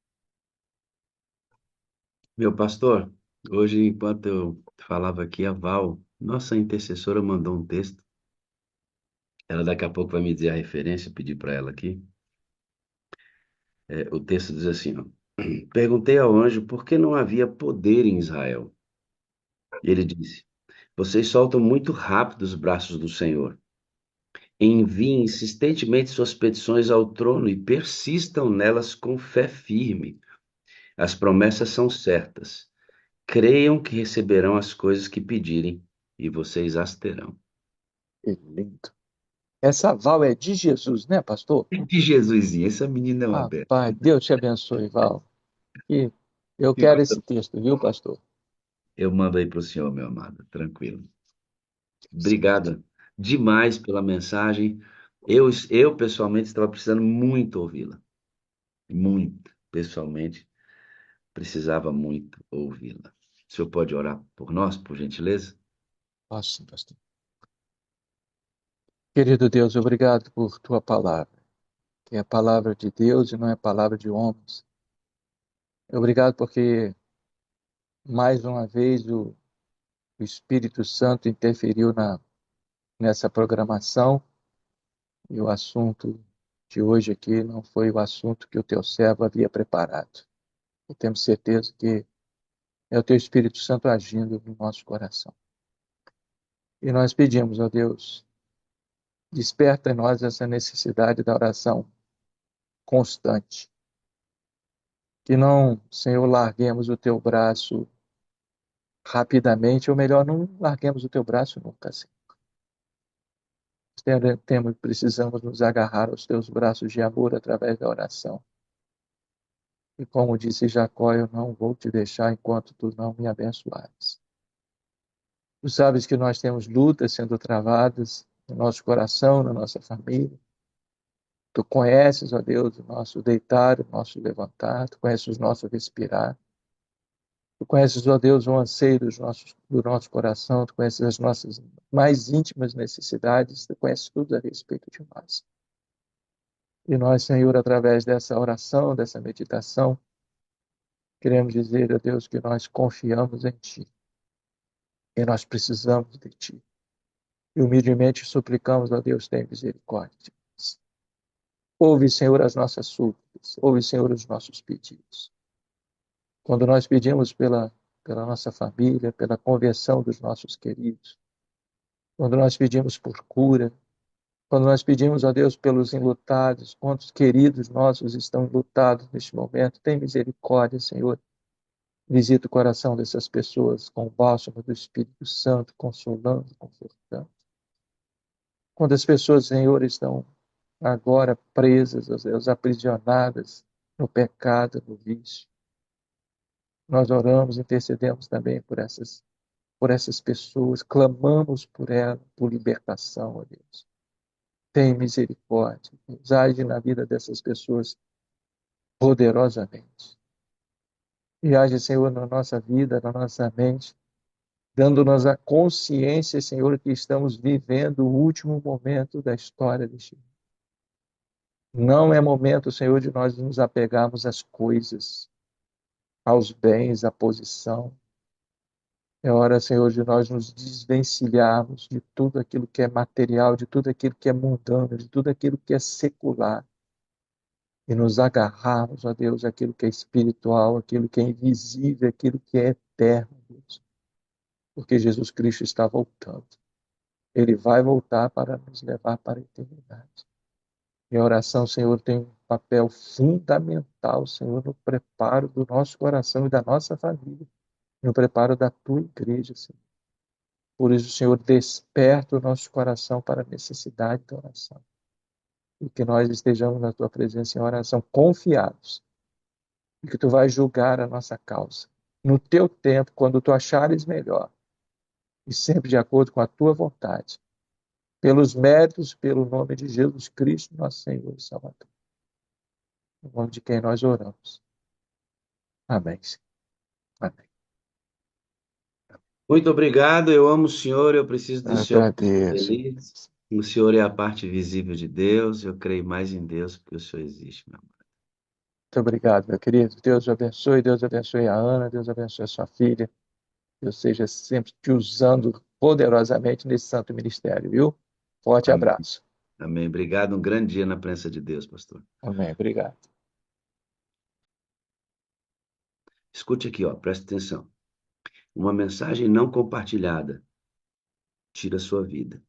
Meu pastor, hoje, enquanto eu falava aqui, a Val, nossa intercessora, mandou um texto. Ela daqui a pouco vai me dizer a referência, pedir para ela aqui. O texto diz assim, ó, perguntei ao anjo por que não havia poder em Israel. E ele disse, vocês soltam muito rápido os braços do Senhor. Enviem insistentemente suas petições ao trono e persistam nelas com fé firme. As promessas são certas. Creiam que receberão as coisas que pedirem e vocês as terão. Que lindo. Essa Val é de Jesus, né, pastor? Que Jesusinho, essa menina é uma benção. Rapaz, Deus te abençoe, Val. E eu Que quero esse coisa- texto, viu, pastor? Eu mando aí para o senhor, meu amado, tranquilo. Obrigado demais pela mensagem. Eu pessoalmente estava precisando muito ouvi-la. Muito, pessoalmente, precisava muito ouvi-la. O senhor pode orar por nós, por gentileza? Posso sim, pastor. Querido Deus, obrigado por tua palavra, que é a palavra de Deus e não é palavra de homens. Obrigado porque, mais uma vez, o Espírito Santo interferiu nessa programação e o assunto de hoje aqui não foi o assunto que o teu servo havia preparado. E temos certeza que é o teu Espírito Santo agindo no nosso coração. E nós pedimos, ó Deus, desperta em nós essa necessidade da oração constante. Que não, Senhor, larguemos o teu braço rapidamente, ou melhor, não larguemos o teu braço nunca, Senhor. Precisamos nos agarrar aos teus braços de amor através da oração. E como disse Jacó, eu não vou te deixar enquanto tu não me abençoares. Tu sabes que nós temos lutas sendo travadas no nosso coração, na nossa família. Tu conheces, ó Deus, o nosso deitar, o nosso levantar, tu conheces o nosso respirar. Tu conheces, ó Deus, o anseio do nosso coração, tu conheces as nossas mais íntimas necessidades, tu conheces tudo a respeito de nós. E nós, Senhor, através dessa oração, dessa meditação, queremos dizer, ó Deus, que nós confiamos em Ti, e nós precisamos de Ti. E humildemente suplicamos, ó Deus, tem misericórdia de nós. Ouve, Senhor, as nossas súplicas, ouve, Senhor, os nossos pedidos. Quando nós pedimos pela nossa família, pela conversão dos nossos queridos, quando nós pedimos por cura, quando nós pedimos a Deus pelos enlutados, quantos queridos nossos estão enlutados neste momento, tem misericórdia, Senhor. Visita o coração dessas pessoas com o bálsamo do Espírito Santo, consolando, confortando. Quando as pessoas, Senhor, estão agora presas, ó Deus, aprisionadas no pecado, no vício, nós oramos, intercedemos também por essas pessoas, clamamos por elas, por libertação, ó Deus. Tem misericórdia, Deus, age na vida dessas pessoas poderosamente. E age, Senhor, na nossa vida, na nossa mente, dando-nos a consciência, Senhor, que estamos vivendo o último momento da história deste mundo. Não é momento, Senhor, de nós nos apegarmos às coisas, aos bens, à posição. É hora, Senhor, de nós nos desvencilharmos de tudo aquilo que é material, de tudo aquilo que é mundano, de tudo aquilo que é secular e nos agarrarmos, ó Deus, aquilo que é espiritual, aquilo que é invisível, aquilo que é eterno, Deus. Porque Jesus Cristo está voltando. Ele vai voltar para nos levar para a eternidade. E a oração, Senhor, tem um papel fundamental, Senhor, no preparo do nosso coração e da nossa família, no preparo da tua igreja, Senhor. Por isso, Senhor, desperta o nosso coração para a necessidade da oração. E que nós estejamos na tua presença em oração, confiados, e que tu vais julgar a nossa causa. No teu tempo, quando tu achares melhor, e sempre de acordo com a tua vontade, pelos méritos, pelo nome de Jesus Cristo, nosso Senhor e Salvador. No nome de quem nós oramos. Amém. Amém. Muito obrigado, eu amo o senhor, eu preciso do senhor para ser Agradeço. feliz. O senhor é a parte visível de Deus, eu creio mais em Deus porque o senhor existe, meu amor. Muito obrigado, meu querido. Deus abençoe a Ana, Deus abençoe a sua filha. Deus seja sempre te usando poderosamente nesse santo ministério, viu? Forte Amém. abraço. Amém. Obrigado, um grande dia na presença de Deus, pastor. Amém. Obrigado. Escute aqui, ó, presta atenção. Uma mensagem não compartilhada tira a sua vida.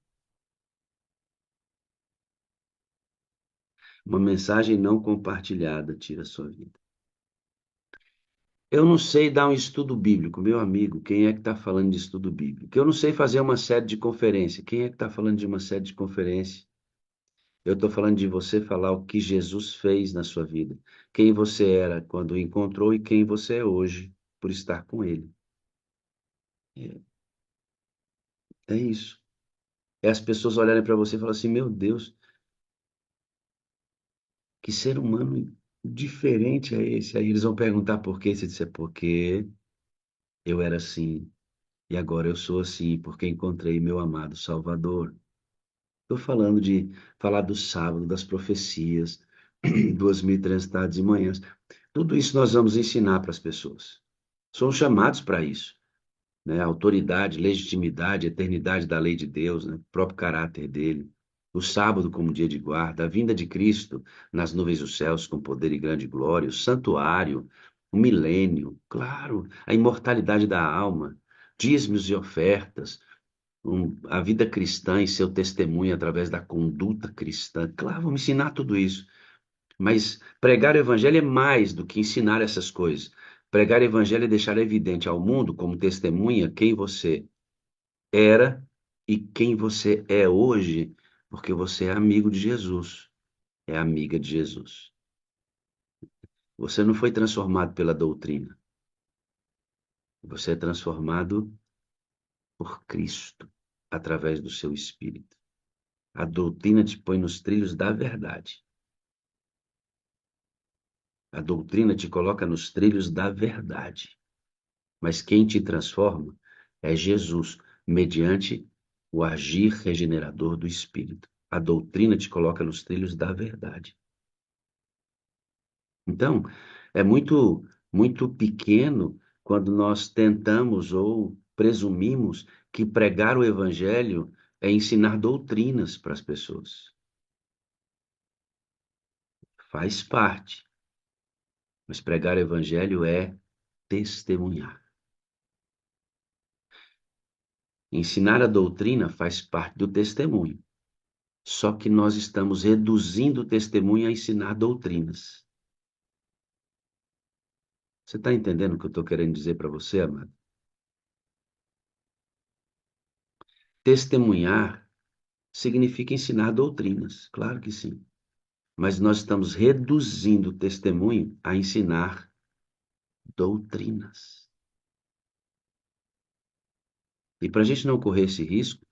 Uma mensagem não compartilhada tira a sua vida. Eu não sei dar um estudo bíblico, meu amigo. Quem é que está falando de estudo bíblico? Eu não sei fazer uma série de conferência. Quem é que está falando de uma série de conferência? Eu estou falando de você falar o que Jesus fez na sua vida. Quem você era quando o encontrou e quem você é hoje por estar com ele. É, é isso. É as pessoas olharem para você e falar assim: meu Deus, que ser humano diferente é esse? Aí eles vão perguntar por quê. Você disser, porque eu era assim. E agora eu sou assim, porque encontrei meu amado Salvador. Estou falando de falar do sábado, das profecias, 2.300 tardes e manhãs. Tudo isso nós vamos ensinar para as pessoas. Somos chamados para isso, né? Autoridade, legitimidade, eternidade da lei de Deus, né? O próprio caráter dele. O sábado como dia de guarda, a vinda de Cristo nas nuvens dos céus com poder e grande glória, o santuário, o milênio, claro, a imortalidade da alma, dízimos e ofertas, a vida cristã e seu testemunho através da conduta cristã. Claro, vamos ensinar tudo isso. Mas pregar o evangelho é mais do que ensinar essas coisas. Pregar o evangelho é deixar evidente ao mundo, como testemunha, quem você era e quem você é hoje, porque você é amigo de Jesus, é amiga de Jesus. Você não foi transformado pela doutrina, você é transformado por Cristo, através do seu Espírito. A doutrina te põe nos trilhos da verdade. A doutrina te coloca nos trilhos da verdade. Mas quem te transforma é Jesus, mediante o agir regenerador do Espírito. A doutrina te coloca nos trilhos da verdade. Então, é muito pequeno quando nós tentamos ou presumimos que pregar o evangelho é ensinar doutrinas para as pessoas. Faz parte, mas pregar o evangelho é testemunhar. Ensinar a doutrina faz parte do testemunho. Só que nós estamos reduzindo o testemunho a ensinar doutrinas. Você está entendendo o que eu estou querendo dizer para você, amado? Testemunhar significa ensinar doutrinas, claro que sim. Mas nós estamos reduzindo o testemunho a ensinar doutrinas. E para a gente não correr esse risco,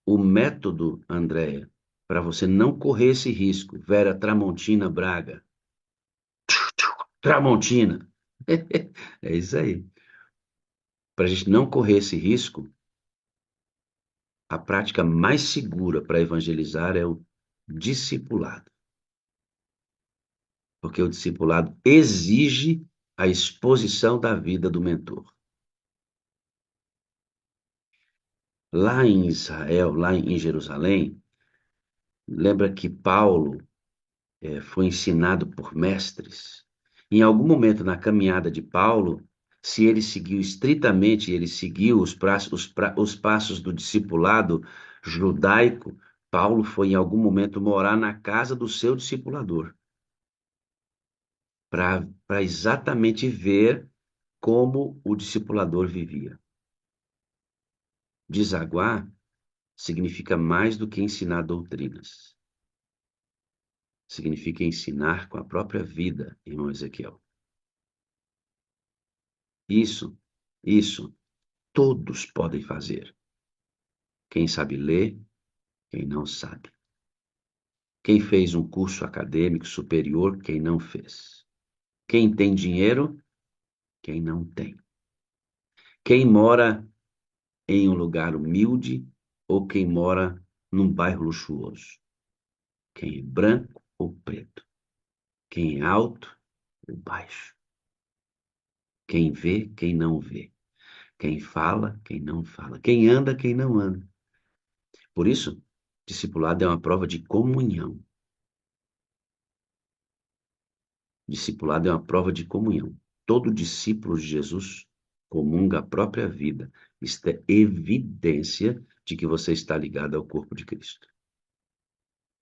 o método, Andréia, para você não correr esse risco, Vera Tramontina Braga, Tramontina, é isso aí. Para a gente não correr esse risco, a prática mais segura para evangelizar é o discipulado, porque o discipulado exige a exposição da vida do mentor. Lá em Israel, lá em Jerusalém, lembra que Paulo foi ensinado por mestres. Em algum momento na caminhada de Paulo, se ele seguiu estritamente, ele seguiu os passos do discipulado judaico, Paulo foi em algum momento morar na casa do seu discipulador, para exatamente ver como o discipulador vivia. Desaguar significa mais do que ensinar doutrinas. Significa ensinar com a própria vida, irmão Ezequiel. Isso, todos podem fazer. Quem sabe ler, quem não sabe. Quem fez um curso acadêmico superior, quem não fez. Quem tem dinheiro, quem não tem. Quem mora em um lugar humilde ou quem mora num bairro luxuoso. Quem é branco ou preto. Quem é alto ou baixo. Quem vê, quem não vê. Quem fala, quem não fala. Quem anda, quem não anda. Por isso, discipulado é uma prova de comunhão. Discipulado é uma prova de comunhão. todo discípulo de Jesus comunga a própria vida. Isto é evidência de que você está ligado ao corpo de Cristo.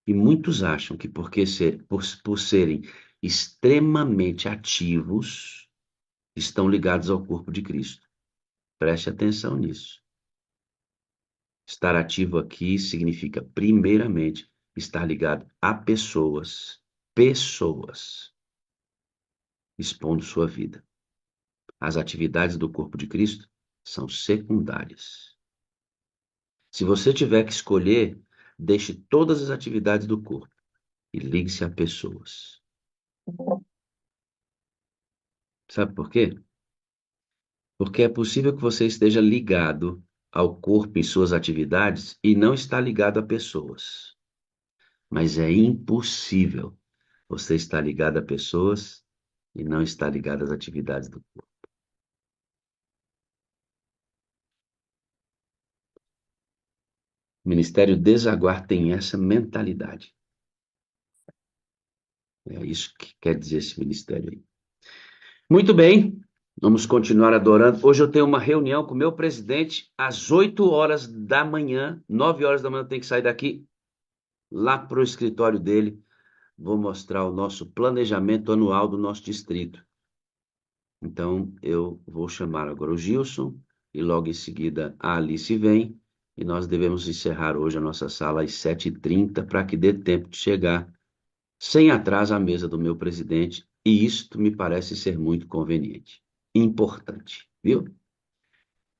E muitos acham que por serem extremamente ativos, estão ligados ao corpo de Cristo. Preste atenção nisso. Estar ativo aqui significa, primeiramente, estar ligado a pessoas, expondo sua vida. As atividades do corpo de Cristo são secundárias. Se você tiver que escolher, deixe todas as atividades do corpo e ligue-se a pessoas. Sabe por quê? Porque é possível que você esteja ligado ao corpo em suas atividades e não está ligado a pessoas. Mas é impossível você estar ligado a pessoas e não estar ligado às atividades do corpo. O Ministério Desaguar tem essa mentalidade. É isso que quer dizer esse ministério aí. Muito bem, vamos continuar adorando. Hoje eu tenho uma reunião com o meu presidente às 8 horas da manhã, 9 horas da manhã eu tenho que sair daqui, lá para o escritório dele. Vou mostrar o nosso planejamento anual do nosso distrito. Então, eu vou chamar agora o Gilson e logo em seguida a Alice vem e nós devemos encerrar hoje a nossa sala às 7h30 para que dê tempo de chegar sem atraso à mesa do meu presidente e isto me parece ser muito conveniente. Importante, viu?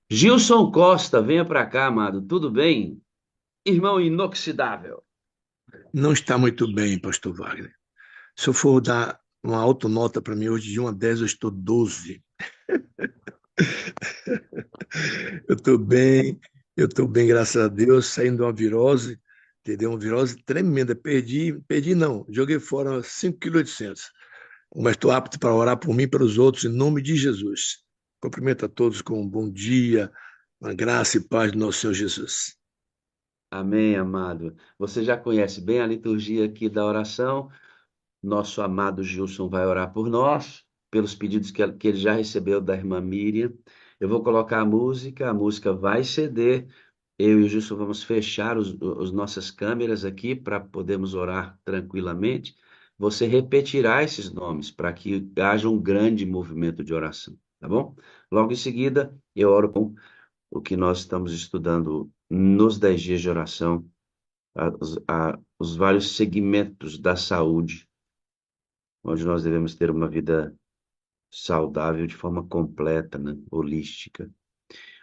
Gilson Costa, venha para cá, amado. Tudo bem? Irmão inoxidável. Não está muito bem, pastor Wagner. Se eu for dar uma autonota para mim hoje, de 1 a 10, eu estou 12. Eu estou bem, graças a Deus, saindo de uma virose, entendeu? Uma virose tremenda. Perdi não, joguei fora 5,8 kg. Mas estou apto para orar por mim e pelos outros, em nome de Jesus. Cumprimento a todos com um bom dia, uma graça e paz do nosso Senhor Jesus. Amém, amado. Você já conhece bem a liturgia aqui da oração. Nosso amado Gilson vai orar por nós, pelos pedidos que ele já recebeu da irmã Miriam. Eu vou colocar a música vai ceder. Eu e o Gilson vamos fechar as nossas câmeras aqui para podermos orar tranquilamente. Você repetirá esses nomes para que haja um grande movimento de oração, tá bom? Logo em seguida, eu oro com o que nós estamos estudando nos 10 dias de oração, os vários segmentos da saúde onde nós devemos ter uma vida saudável de forma completa, né? Holística.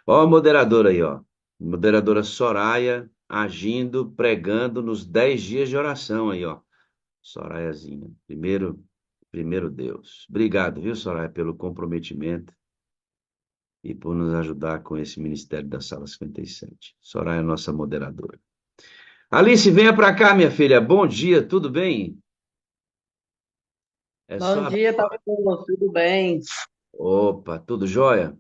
Ó, a moderadora aí, ó. Moderadora Soraya agindo, pregando nos 10 dias de oração aí, ó. Sorayazinha. Primeiro Deus. Obrigado, viu, Soraya, pelo comprometimento e por nos ajudar com esse ministério da Sala 57. Soraya é nossa moderadora. Alice, venha para cá, minha filha. Bom dia, tudo bem? É Bom só. dia, pastor. Tudo bem? Opa, tudo jóia?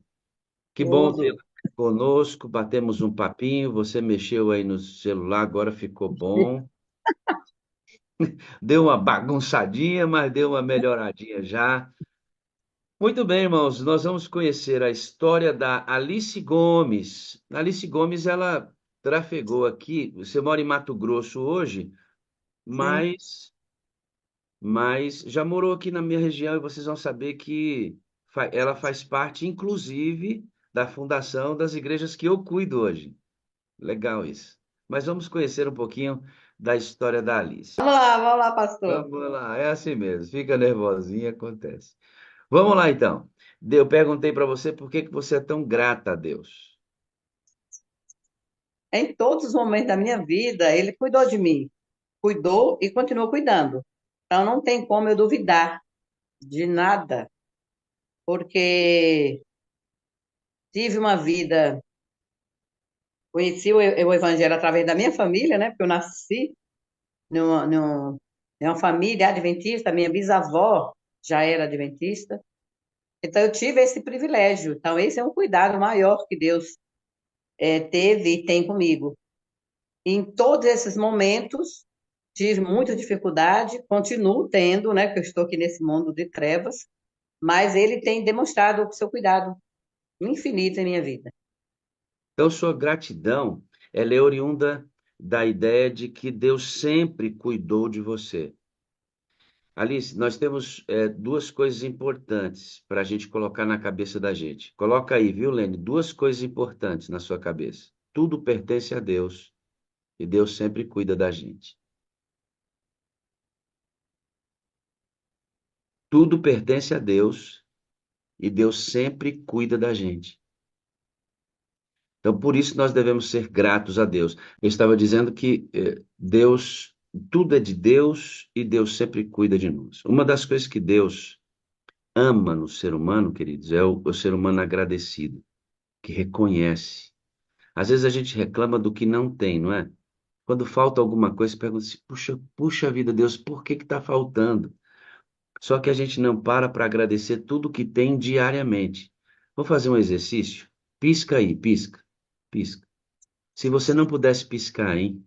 Que bom tê-la Tudo. conosco, batemos um papinho, você mexeu aí no celular, agora ficou bom. Deu uma bagunçadinha, mas deu uma melhoradinha já. Muito bem, irmãos, nós vamos conhecer a história da Alice Gomes. Alice Gomes, ela trafegou aqui, você mora em Mato Grosso hoje, Sim. mas já morou aqui na minha região e vocês vão saber que ela faz parte, inclusive, da fundação das igrejas que eu cuido hoje. Legal isso. Mas vamos conhecer um pouquinho da história da Alice. Vamos lá, pastor. Vamos lá, é assim mesmo. Fica nervosinha, acontece. Vamos lá, então. Eu perguntei para você por que que você é tão grata a Deus. Em todos os momentos da minha vida, ele cuidou de mim. Cuidou e continuou cuidando. Então, não tem como eu duvidar de nada, porque tive uma vida, conheci o Evangelho através da minha família, né? Porque eu nasci numa família adventista, minha bisavó já era adventista. Então, eu tive esse privilégio. Então, esse é um cuidado maior que Deus teve e tem comigo. Em todos esses momentos, tive muita dificuldade, continuo tendo, né? Que eu estou aqui nesse mundo de trevas, mas ele tem demonstrado o seu cuidado infinito em minha vida. Então, sua gratidão, ela é oriunda da ideia de que Deus sempre cuidou de você. Alice, nós temos duas coisas importantes para a gente colocar na cabeça da gente. Coloca aí, viu, Lene? Duas coisas importantes na sua cabeça. Tudo pertence a Deus e Deus sempre cuida da gente. Tudo pertence a Deus e Deus sempre cuida da gente. Então, por isso nós devemos ser gratos a Deus. Eu estava dizendo que Deus, tudo é de Deus e Deus sempre cuida de nós. Uma das coisas que Deus ama no ser humano, queridos, é o ser humano agradecido, que reconhece. Às vezes a gente reclama do que não tem, não é? Quando falta alguma coisa, pergunta assim, puxa vida, Deus, por que está faltando? Só que a gente não para agradecer tudo que tem diariamente. Vou fazer um exercício? Pisca aí, pisca, pisca. Se você não pudesse piscar, hein?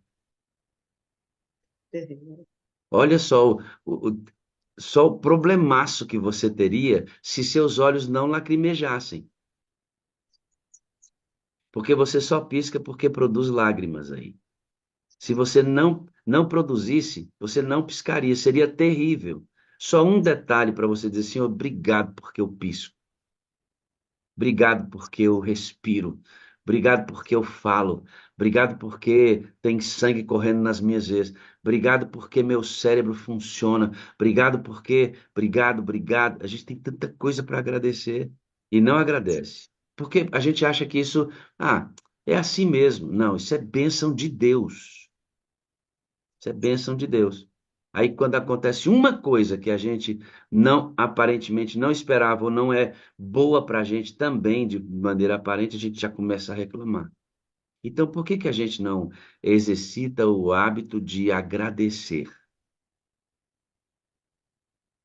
Olha só só o problemaço que você teria se seus olhos não lacrimejassem. Porque você só pisca porque produz lágrimas aí. Se você não produzisse, você não piscaria, seria terrível. Só um detalhe para você dizer assim, obrigado porque eu pisco. Obrigado porque eu respiro. Obrigado porque eu falo. Obrigado porque tem sangue correndo nas minhas veias. Obrigado porque meu cérebro funciona. Obrigado porque, obrigado. A gente tem tanta coisa para agradecer e não agradece. Porque a gente acha que isso, é assim mesmo. Não, isso é bênção de Deus. Isso é bênção de Deus. Aí quando acontece uma coisa que a gente não aparentemente não esperava ou não é boa para a gente também de maneira aparente, a gente já começa a reclamar. Então, por que que a gente não exercita o hábito de agradecer?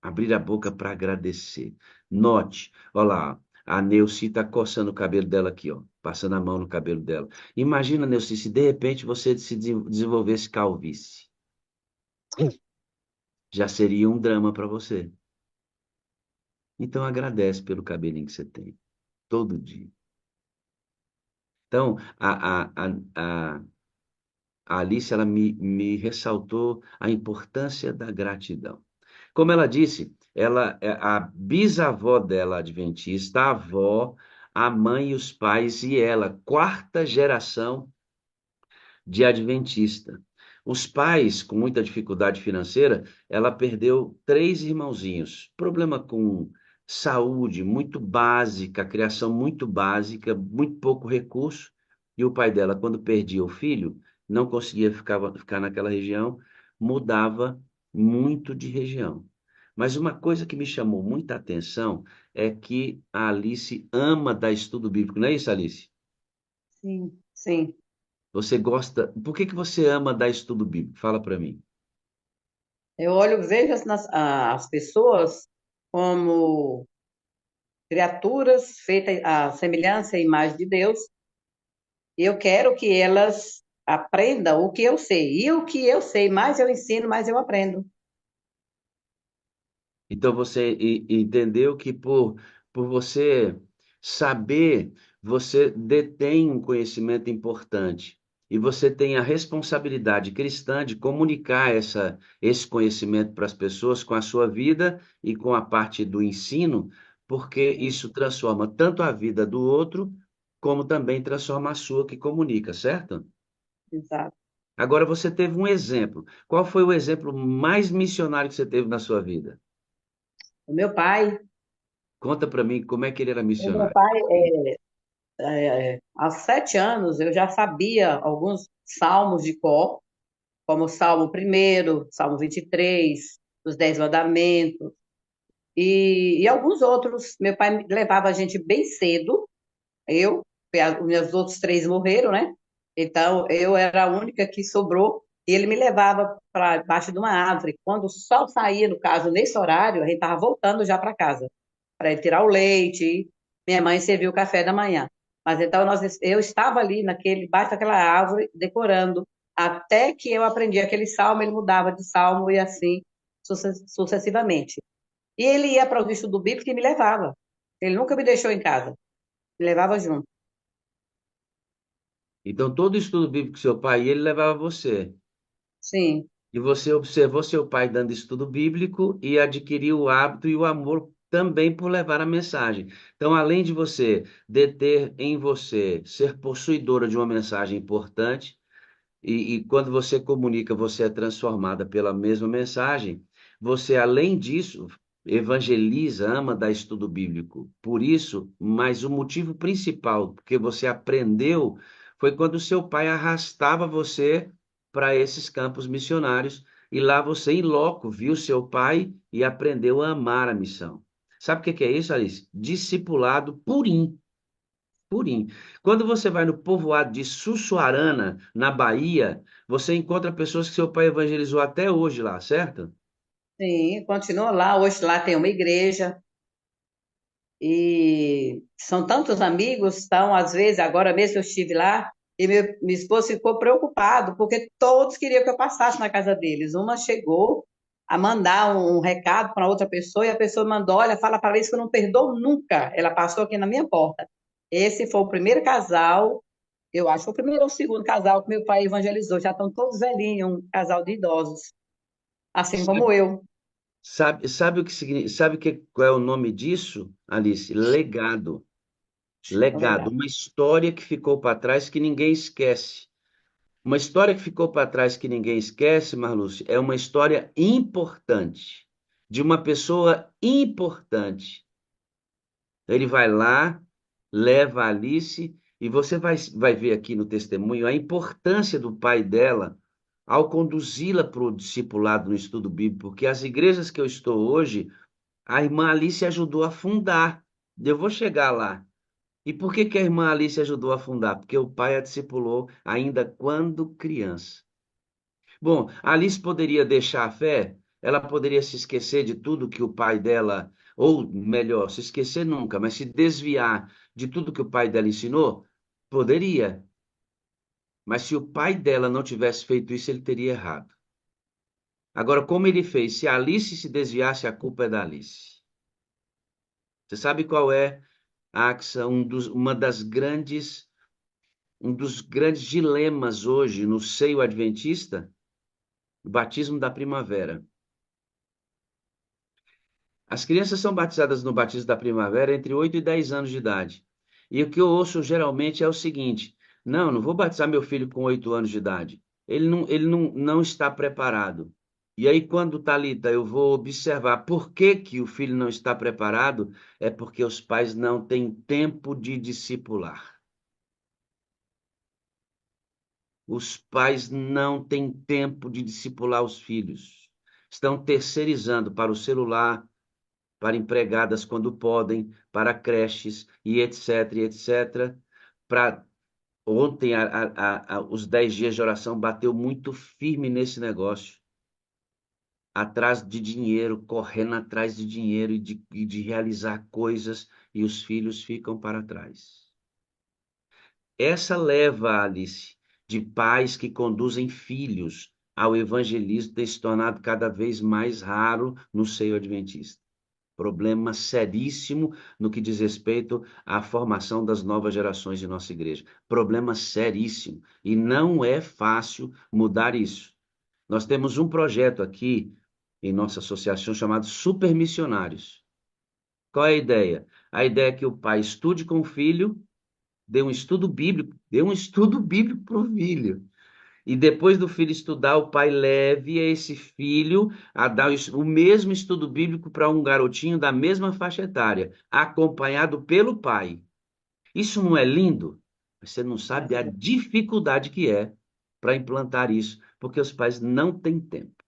Abrir a boca para agradecer. Note, olha lá, a Neuci está coçando o cabelo dela aqui, ó, passando a mão no cabelo dela. Imagina, Neuci, se de repente você se desenvolvesse calvície. Já seria um drama para você. Então agradece pelo cabelinho que você tem, todo dia. Então, a, a Alice, ela me ressaltou a importância da gratidão. Como ela disse, ela é a bisavó dela, adventista, a avó, a mãe e os pais, e ela, quarta geração de adventista. Os pais, com muita dificuldade financeira, ela perdeu três irmãozinhos. Problema com saúde muito básica, criação muito básica, muito pouco recurso. E o pai dela, quando perdia o filho, não conseguia ficar naquela região, mudava muito de região. Mas uma coisa que me chamou muita atenção é que a Alice ama dar estudo bíblico, não é isso, Alice? Sim, sim. Você gosta. Por que que você ama dar estudo bíblico? Fala para mim. Eu olho, vejo as pessoas como criaturas feitas à semelhança e imagem de Deus, e eu quero que elas aprendam o que eu sei. E o que eu sei, mais eu ensino, mais eu aprendo. Então você entendeu que por você saber, você detém um conhecimento importante. E você tem a responsabilidade cristã de comunicar esse conhecimento para as pessoas com a sua vida e com a parte do ensino, porque isso transforma tanto a vida do outro, como também transforma a sua que comunica, certo? Exato. Agora você teve um exemplo. Qual foi o exemplo mais missionário que você teve na sua vida? O meu pai, Conta para mim como é que ele era o meu missionário. pai, aos 7 anos, eu já sabia alguns salmos de cor, como o Salmo 1º, Salmo 23, os 10 Mandamentos, e alguns outros. Meu pai levava a gente bem cedo, eu, os meus outros três morreram, né? Então, eu era a única que sobrou, e ele me levava para baixo de uma árvore. Quando o sol saía, no caso, nesse horário, a gente estava voltando já para casa, para ele tirar o leite, e minha mãe serviu o café da manhã. Mas então, eu estava ali, baixo daquela árvore, decorando, até que eu aprendi aquele salmo, ele mudava de salmo, e assim sucessivamente. E ele ia para o estudo bíblico e me levava. Ele nunca me deixou em casa, me levava junto. Então, todo estudo bíblico que seu pai ia, ele levava você. Sim, E você observou seu pai dando estudo bíblico e adquiriu o hábito e o amor também por levar a mensagem. Então, além de você deter em você, ser possuidora de uma mensagem importante, e quando você comunica, você é transformada pela mesma mensagem. Você, além disso, evangeliza, ama dar estudo bíblico. Por isso, mas o motivo principal que você aprendeu foi quando seu pai arrastava você para esses campos missionários e lá você, em loco, viu seu pai e aprendeu a amar a missão. Sabe o que é isso, Alice? Discipulado purinho. Purim. Quando você vai no povoado de Sussuarana, na Bahia, você encontra pessoas que seu pai evangelizou até hoje lá, certo? sim, continua lá. Hoje lá tem uma igreja. E são tantos amigos, então, às vezes, agora mesmo eu estive lá, e meu esposo ficou preocupado, porque todos queriam que eu passasse na casa deles. Uma chegou a mandar um recado para outra pessoa, e a pessoa mandou: olha, fala para eles que eu não perdoo nunca. Ela passou aqui na minha porta. Esse foi o primeiro casal, eu acho, foi o primeiro ou o segundo casal que meu pai evangelizou. Já estão todos velhinhos, um casal de idosos, assim como eu. Sabe o que significa, qual é o nome disso, Alice? Legado. Legado, Legal. uma história que ficou para trás que ninguém esquece. Uma história que ficou para trás que ninguém esquece, Marluce, é uma história importante, de uma pessoa importante. Ele vai lá, leva a Alice, e você vai ver aqui no testemunho a importância do pai dela ao conduzi-la para o discipulado no estudo bíblico, porque as igrejas que eu estou hoje, a irmã Alice ajudou a fundar. Eu vou chegar lá. E por que que a irmã Alice ajudou a fundar? Porque o pai a discipulou ainda quando criança. Bom, a Alice poderia deixar a fé, ela poderia se esquecer de tudo que o pai dela, ou melhor, se esquecer nunca, mas se desviar de tudo que o pai dela ensinou? Poderia. Mas se o pai dela não tivesse feito isso, ele teria errado. Agora, como ele fez? Se a Alice se desviasse, a culpa é da Alice. Você sabe qual é, Axa, um dos grandes dilemas hoje no seio adventista? O batismo da primavera. As crianças são batizadas no batismo da primavera entre 8 e 10 anos de idade. E o que eu ouço geralmente é o seguinte: não vou batizar meu filho com 8 anos de idade. Ele não está preparado. E aí, quando Talita, eu vou observar por que que o filho não está preparado, é porque os pais não têm tempo de discipular. Os pais não têm tempo de discipular os filhos. Estão terceirizando para o celular, para empregadas quando podem, para creches e etc, e etc. Para ontem os 10 dias de oração bateu muito firme nesse negócio, atrás de dinheiro, correndo atrás de dinheiro e de realizar coisas e os filhos ficam para trás. Essa leva, Alice, de pais que conduzem filhos ao evangelismo tem se tornado cada vez mais raro no seio adventista. Problema seríssimo no que diz respeito à formação das novas gerações de nossa igreja. Problema seríssimo. E não é fácil mudar isso. Nós temos um projeto aqui em nossa associação chamado Super Missionários. Qual é a ideia? A ideia é que o pai estude com o filho, dê um estudo bíblico para o filho. E depois do filho estudar, o pai leve esse filho a dar o mesmo estudo bíblico para um garotinho da mesma faixa etária, acompanhado pelo pai. Isso não é lindo? Você não sabe a dificuldade que é para implantar isso, porque os pais não têm tempo.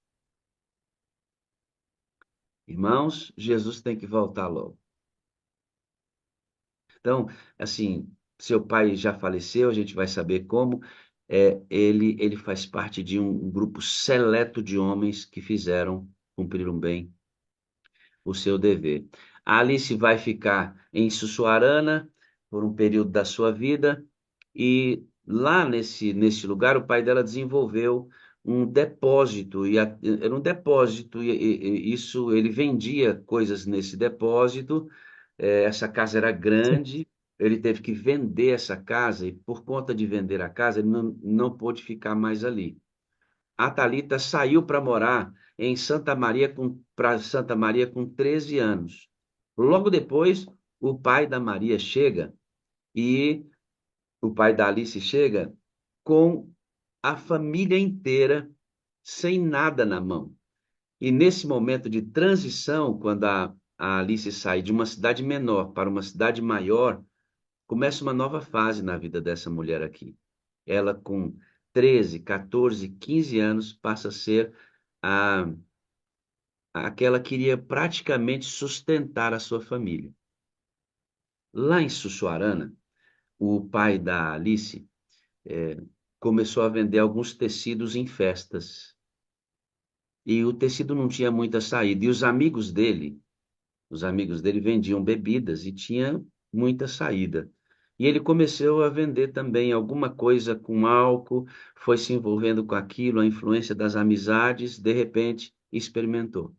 Irmãos, Jesus tem que voltar logo. Então, assim, seu pai já faleceu, a gente vai saber como. Ele faz parte de um grupo seleto de homens que cumpriram bem o seu dever. A Alice vai ficar em Sussuarana por um período da sua vida e lá nesse lugar o pai dela desenvolveu um depósito, era um depósito, isso, ele vendia coisas nesse depósito, essa casa era grande, ele teve que vender essa casa, e por conta de vender a casa, ele não pôde ficar mais ali. A Thalita saiu para morar em para Santa Maria com 13 anos. Logo depois, o pai da Maria chega e o pai da Alice chega com a família inteira sem nada na mão. E nesse momento de transição, quando a Alice sai de uma cidade menor para uma cidade maior, começa uma nova fase na vida dessa mulher aqui. Ela, com 13, 14, 15 anos, passa a ser a, aquela que iria praticamente sustentar a sua família. Lá em Sussuarana, o pai da Alice começou a vender alguns tecidos em festas. E o tecido não tinha muita saída. E os amigos dele vendiam bebidas e tinha muita saída. E ele começou a vender também alguma coisa com álcool, foi se envolvendo com aquilo, a influência das amizades, de repente experimentou.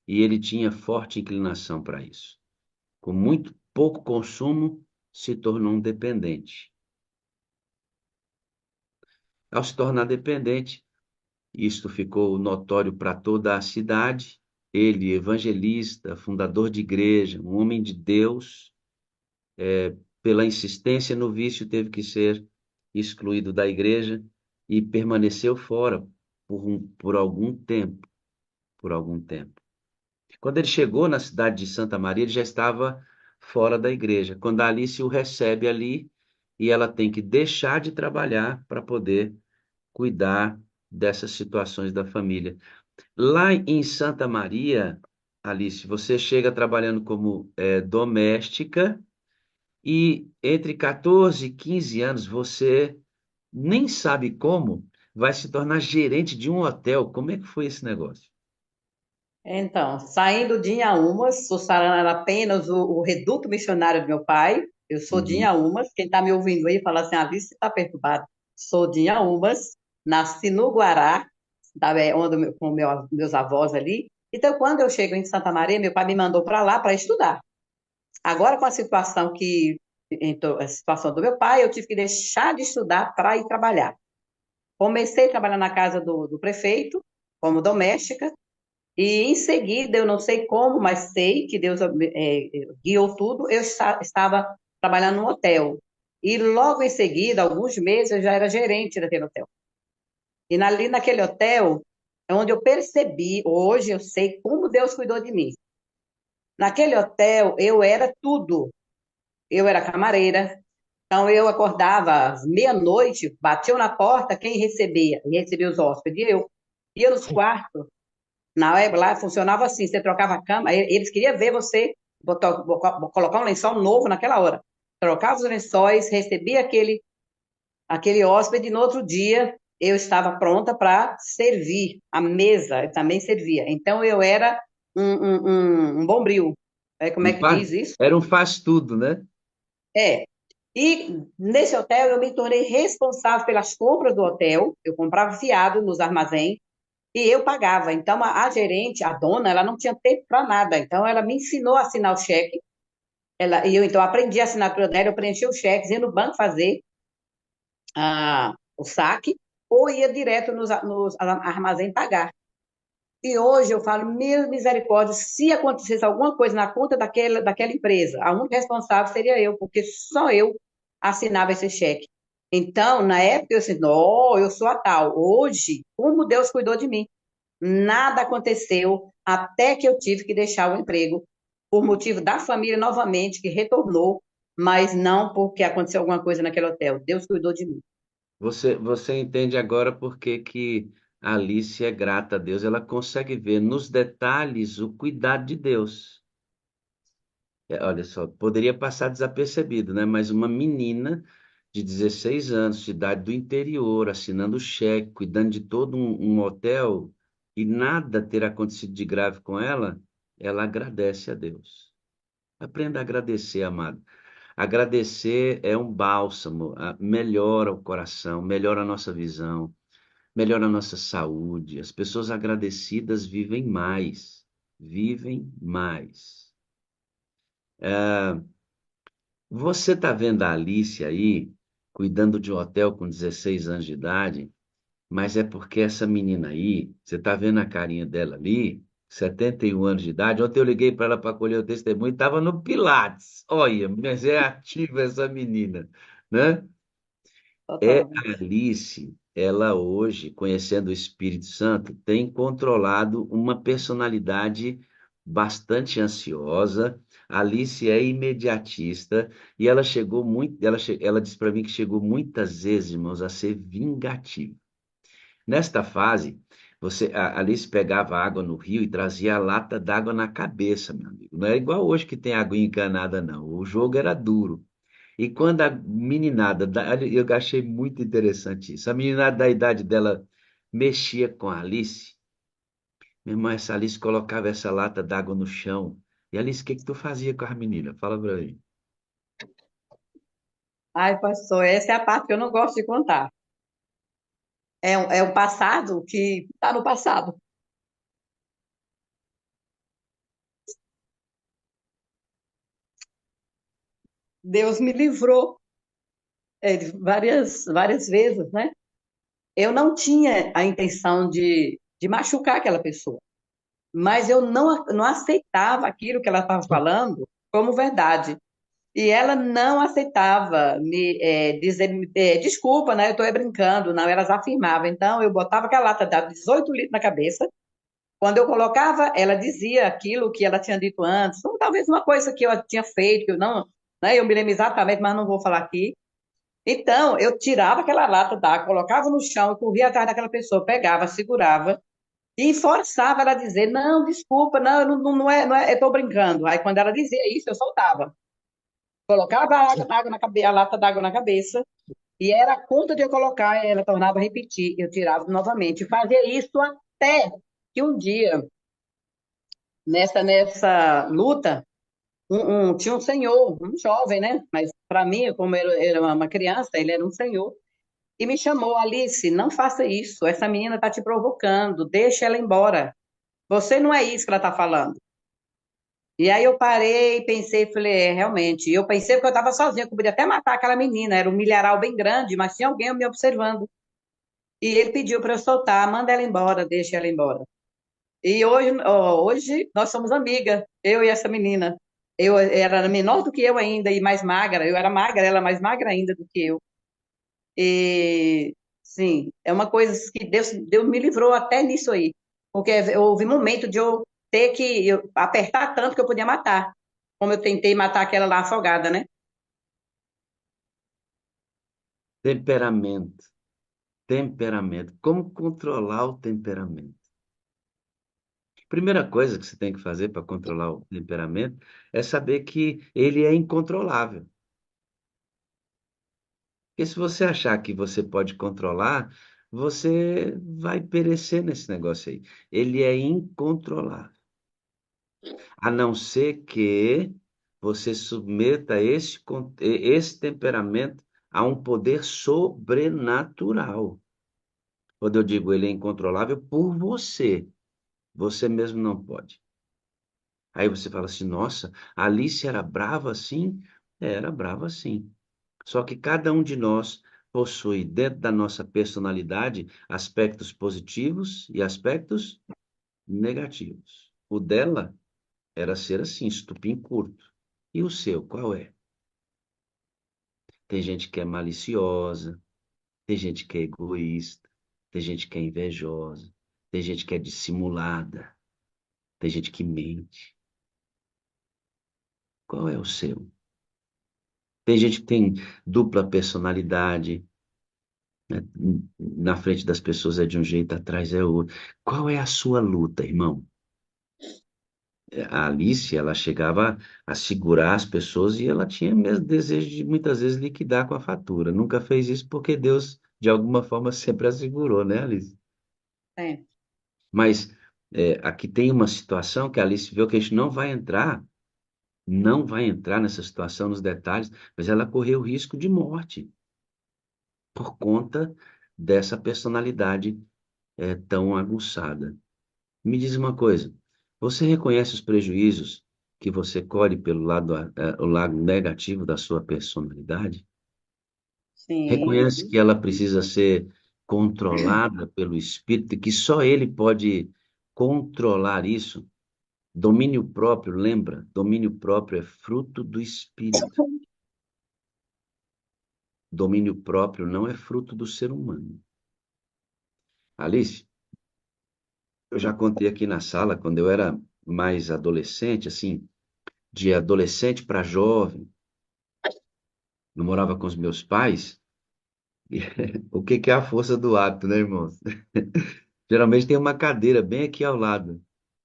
E ele tinha forte inclinação para isso. Com muito pouco consumo, se tornou um dependente. Ao se tornar dependente, isto ficou notório para toda a cidade. Ele, evangelista, fundador de igreja, um homem de Deus, pela insistência no vício, teve que ser excluído da igreja e permaneceu fora por algum tempo, por algum tempo. Quando ele chegou na cidade de Santa Maria, ele já estava fora da igreja. Quando a Alice o recebe ali, e ela tem que deixar de trabalhar para poder cuidar dessas situações da família. Lá em Santa Maria, Alice, você chega trabalhando como doméstica e entre 14 e 15 anos você nem sabe como vai se tornar gerente de um hotel. Como é que foi esse negócio? Então, saindo de Inhaúmas, Sussarana era apenas o reduto missionário do meu pai. Eu sou de Uhum. Inhaúmas. Quem está me ouvindo aí fala assim, Alice está perturbada. Sou de Inhaúmas, nasci no Guará, onde com meus avós ali. Então, quando eu chego em Santa Maria, meu pai me mandou para lá para estudar. Agora, com a situação a situação do meu pai, eu tive que deixar de estudar para ir trabalhar. Comecei a trabalhar na casa do prefeito, como doméstica, e em seguida, eu não sei como, mas sei que Deus guiou tudo. Eu estava trabalhando no hotel. E logo em seguida, alguns meses, eu já era gerente daquele hotel. E ali naquele hotel é onde eu percebi, hoje eu sei como Deus cuidou de mim. Naquele hotel, eu era tudo. Eu era camareira, então eu acordava às meia-noite, batiam na porta, quem recebia? E recebia os hóspedes, eu. Ia nos quartos. Na época lá funcionava assim, você trocava a cama, eles queriam ver você colocar um lençol novo naquela hora. Trocava os lençóis, recebia aquele hóspede, e no outro dia eu estava pronta para servir a mesa, eu também servia. Então eu era um bombril. Como é Um que faz, diz isso? era um faz-tudo, né? É. E nesse hotel eu me tornei responsável pelas compras do hotel, eu comprava fiado nos armazéns, e eu pagava. Então, a gerente, a dona, ela não tinha tempo para nada. Então, ela me ensinou a assinar o cheque. E eu, então, aprendi a assinatura dela, eu preenchi os cheques, ia no banco fazer o saque, ou ia direto nos armazéns pagar. E hoje eu falo, meu misericórdia, se acontecesse alguma coisa na conta daquela empresa, a única responsável seria eu, porque só eu assinava esse cheque. Então, na época, eu disse, não, eu sou a tal. Hoje, como Deus cuidou de mim. Nada aconteceu até que eu tive que deixar o emprego por motivo da família novamente, que retornou, mas não porque aconteceu alguma coisa naquele hotel. Deus cuidou de mim. Você entende agora por que que a Alice é grata a Deus. Ela consegue ver nos detalhes o cuidado de Deus. Olha só, poderia passar desapercebido, né? Mas uma menina de 16 anos, cidade do interior, assinando cheque, cuidando de todo um hotel, e nada ter acontecido de grave com ela agradece a Deus. Aprenda a agradecer, amado. Agradecer é um bálsamo, melhora o coração, melhora a nossa visão. melhora a nossa saúde. As pessoas agradecidas vivem mais. Vivem mais. Você está vendo a Alice aí, cuidando de um hotel com 16 anos de idade, mas é porque essa menina aí, você está vendo a carinha dela ali, 71 anos de idade. Ontem eu liguei para ela para colher o testemunho, estava no Pilates. Olha, mas é ativa essa menina, né? A Totalmente. Alice, ela hoje, conhecendo o Espírito Santo, tem controlado uma personalidade bastante ansiosa. A Alice é imediatista e ela chegou muito, ela disse para mim que chegou muitas vezes, irmãos, a ser vingativa. Nesta fase, a Alice pegava água no rio e trazia a lata d'água na cabeça, meu amigo. Não é igual hoje que tem água encanada, não. O jogo era duro. E quando a meninada, eu achei muito interessante isso, a meninada da idade dela mexia com a Alice, meu irmão, essa Alice colocava essa lata d'água no chão. E Alice, o que que tu fazia com as meninas? Fala pra mim. Ai, pastor, essa é a parte que eu não gosto de contar. É o passado que está no passado. Deus me livrou, várias vezes, né? Eu não tinha a intenção de machucar aquela pessoa, mas eu não aceitava aquilo que ela estava falando como verdade. E ela não aceitava me dizer, desculpa, né? Eu estou brincando. Não, elas afirmavam. Então, eu botava aquela lata de 18 litros na cabeça. Quando eu colocava, ela dizia aquilo que ela tinha dito antes, ou talvez uma coisa que eu tinha feito, que eu não, né? Eu me lembro exatamente, mas não vou falar aqui. Então, eu tirava aquela lata d'água, colocava no chão, eu corria atrás daquela pessoa, pegava, segurava e forçava ela a dizer: não, desculpa, não, não é, eu estou brincando. Aí, quando ela dizia isso, eu soltava. Colocava a lata d'água na cabeça, e era a conta de eu colocar, ela tornava a repetir, eu tirava novamente. E fazia isso até que um dia, nessa luta, tinha um senhor, um jovem, né? Mas para mim, como era uma criança, ele era um senhor, e me chamou: Alice, não faça isso, essa menina está te provocando, deixa ela embora. Você não é isso que ela está falando. E aí eu parei, pensei, falei, realmente. E eu pensei que eu estava sozinha, que eu podia até matar aquela menina, era um milharal bem grande, mas tinha alguém me observando. E ele pediu para eu soltar: manda ela embora, deixa ela embora. E hoje, ó, hoje nós somos amigas, eu e essa menina. Eu era menor do que eu ainda e mais magra. Eu era magra, ela mais magra ainda do que eu. E sim, é uma coisa que Deus me livrou até nisso aí. Porque houve momento de eu ter que apertar tanto que eu podia matar. Como eu tentei matar aquela lá afogada, né? Temperamento. Temperamento. Como controlar o temperamento? Primeira coisa que você tem que fazer para controlar o temperamento é saber que ele é incontrolável. Porque se você achar que você pode controlar, você vai perecer nesse negócio aí. Ele é incontrolável. A não ser que você submeta esse temperamento a um poder sobrenatural. Quando eu digo ele é incontrolável por você, você mesmo não pode. Aí você fala assim: nossa, a Alice era brava assim? Era brava assim. Só que cada um de nós possui, dentro da nossa personalidade, aspectos positivos e aspectos negativos. O dela era ser assim, estupim curto. E o seu, qual é? Tem gente que é maliciosa, tem gente que é egoísta, tem gente que é invejosa, tem gente que é dissimulada, tem gente que mente. Qual é o seu? Tem gente que tem dupla personalidade, né? Na frente das pessoas é de um jeito, atrás é outro. Qual é a sua luta, irmão? A Alice, ela chegava a segurar as pessoas e ela tinha mesmo desejo de muitas vezes liquidar com a fatura. Nunca fez isso porque Deus, de alguma forma, sempre a segurou, né, Alice? É. Mas aqui tem uma situação que a Alice viu que a gente não vai entrar nessa situação, nos detalhes, mas ela correu risco de morte por conta dessa personalidade tão aguçada. Me diz uma coisa, você reconhece os prejuízos que você colhe pelo o lado negativo da sua personalidade? Sim, Reconhece que ela precisa ser controlada pelo espírito e que só ele pode controlar isso? Domínio próprio, lembra? Domínio próprio é fruto do espírito. Domínio próprio não é fruto do ser humano. Alice, eu já contei aqui na sala, quando eu era mais adolescente, assim, de adolescente para jovem, eu morava com os meus pais. E o que que é a força do hábito, né, irmãos? Geralmente tem uma cadeira bem aqui ao lado,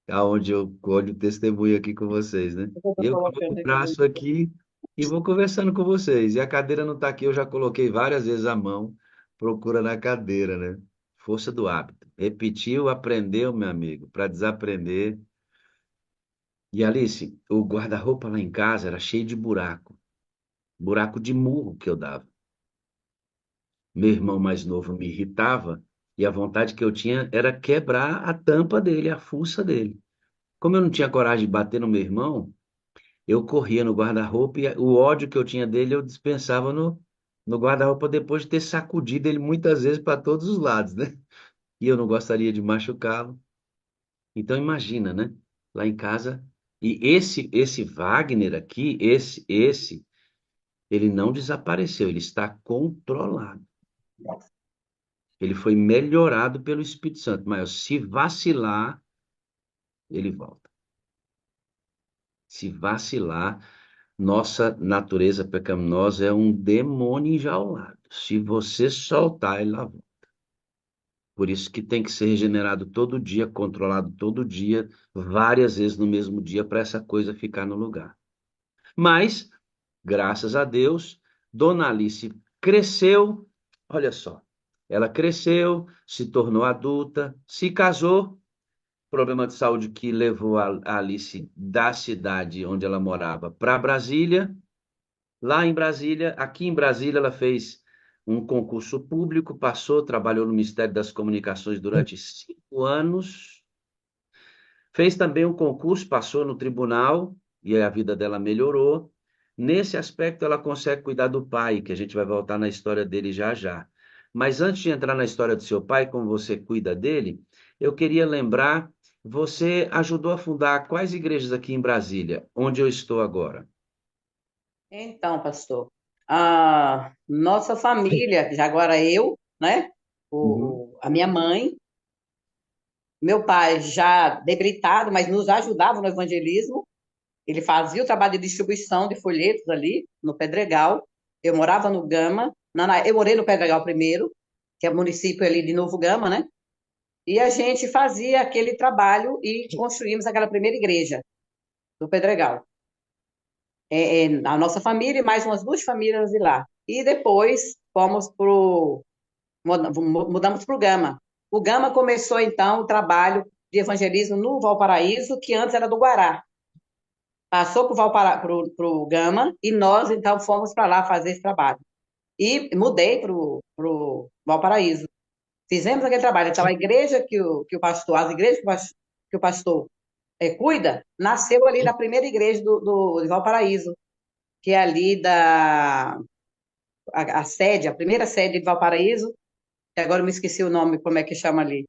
aonde eu colho o testemunho aqui com vocês, né? eu E tô eu coloco o colocando aqui. braço aqui e vou conversando com vocês. E a cadeira não está aqui, eu já coloquei várias vezes a mão, procura na cadeira, né? Força do hábito. Repetiu, aprendeu, meu amigo, para desaprender. E Alice, o guarda-roupa lá em casa era cheio de buraco, buraco de murro que eu dava. Meu irmão mais novo me irritava e a vontade que eu tinha era quebrar a tampa dele, a fuça dele. Como eu não tinha coragem de bater no meu irmão, eu corria no guarda-roupa e o ódio que eu tinha dele eu dispensava no guarda-roupa depois de ter sacudido ele muitas vezes para todos os lados, né? E eu não gostaria de machucá-lo. Então imagina, né? Lá em casa. E esse Wagner aqui, ele não desapareceu, ele está controlado. Ele foi melhorado pelo Espírito Santo, mas se vacilar, ele volta. Se vacilar, nossa natureza pecaminosa é um demônio enjaulado. Se você soltar, ele lá volta. Por isso que tem que ser regenerado todo dia, controlado todo dia, várias vezes no mesmo dia, para essa coisa ficar no lugar. Mas, graças a Deus, Dona Alice cresceu, olha só, ela cresceu, se tornou adulta, se casou, problema de saúde que levou a Alice da cidade onde ela morava para Brasília. Lá em Brasília, aqui em Brasília, ela fez um concurso público, passou, trabalhou no Ministério das Comunicações durante 5 anos, fez também um concurso, passou no tribunal e a vida dela melhorou. Nesse aspecto, ela consegue cuidar do pai, que a gente vai voltar na história dele já já. Mas antes de entrar na história do seu pai, como você cuida dele, eu queria lembrar, você ajudou a fundar quais igrejas aqui em Brasília, onde eu estou agora? Então, pastor, a nossa família, já agora eu, né? Uhum. A minha mãe, meu pai já debilitado, mas nos ajudava no evangelismo. Ele fazia o trabalho de distribuição de folhetos ali no Pedregal. Eu morava no Gama. Eu morei no Pedregal primeiro, que é o município ali de Novo Gama, né? E a gente fazia aquele trabalho e construímos aquela primeira igreja do Pedregal. A nossa família e mais umas duas famílias de lá. E depois mudamos para o Gama. O Gama começou então o trabalho de evangelismo no Valparaíso, que antes era do Guará. Passou para o Gama e nós então fomos para lá fazer esse trabalho. E mudei para o Valparaíso. Fizemos aquele trabalho. Então, a igreja que o pastor, as igrejas que o pastor cuida, nasceu ali da primeira igreja de Valparaíso, que é ali a sede, a primeira sede de Valparaíso, que agora eu me esqueci o nome, como é que chama ali.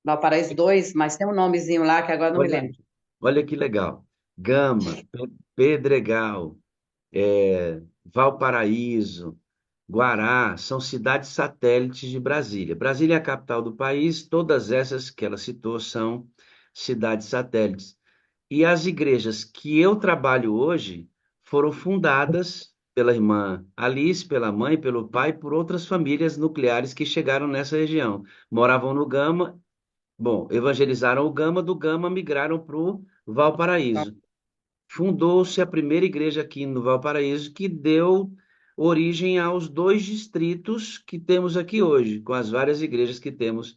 Valparaíso 2, mas tem um nomezinho lá que agora não me Olha, lembro. olha que legal. Gama, Pedregal, Valparaíso, Guará, são cidades satélites de Brasília. Brasília é a capital do país, todas essas que ela citou são cidades satélites. E as igrejas que eu trabalho hoje foram fundadas pela irmã Alice, pela mãe, pelo pai, por outras famílias nucleares que chegaram nessa região. Moravam no Gama, bom, evangelizaram o Gama, do Gama migraram para o Valparaíso. Fundou-se a primeira igreja aqui no Valparaíso, que deu origem aos dois distritos que temos aqui hoje, com as várias igrejas que temos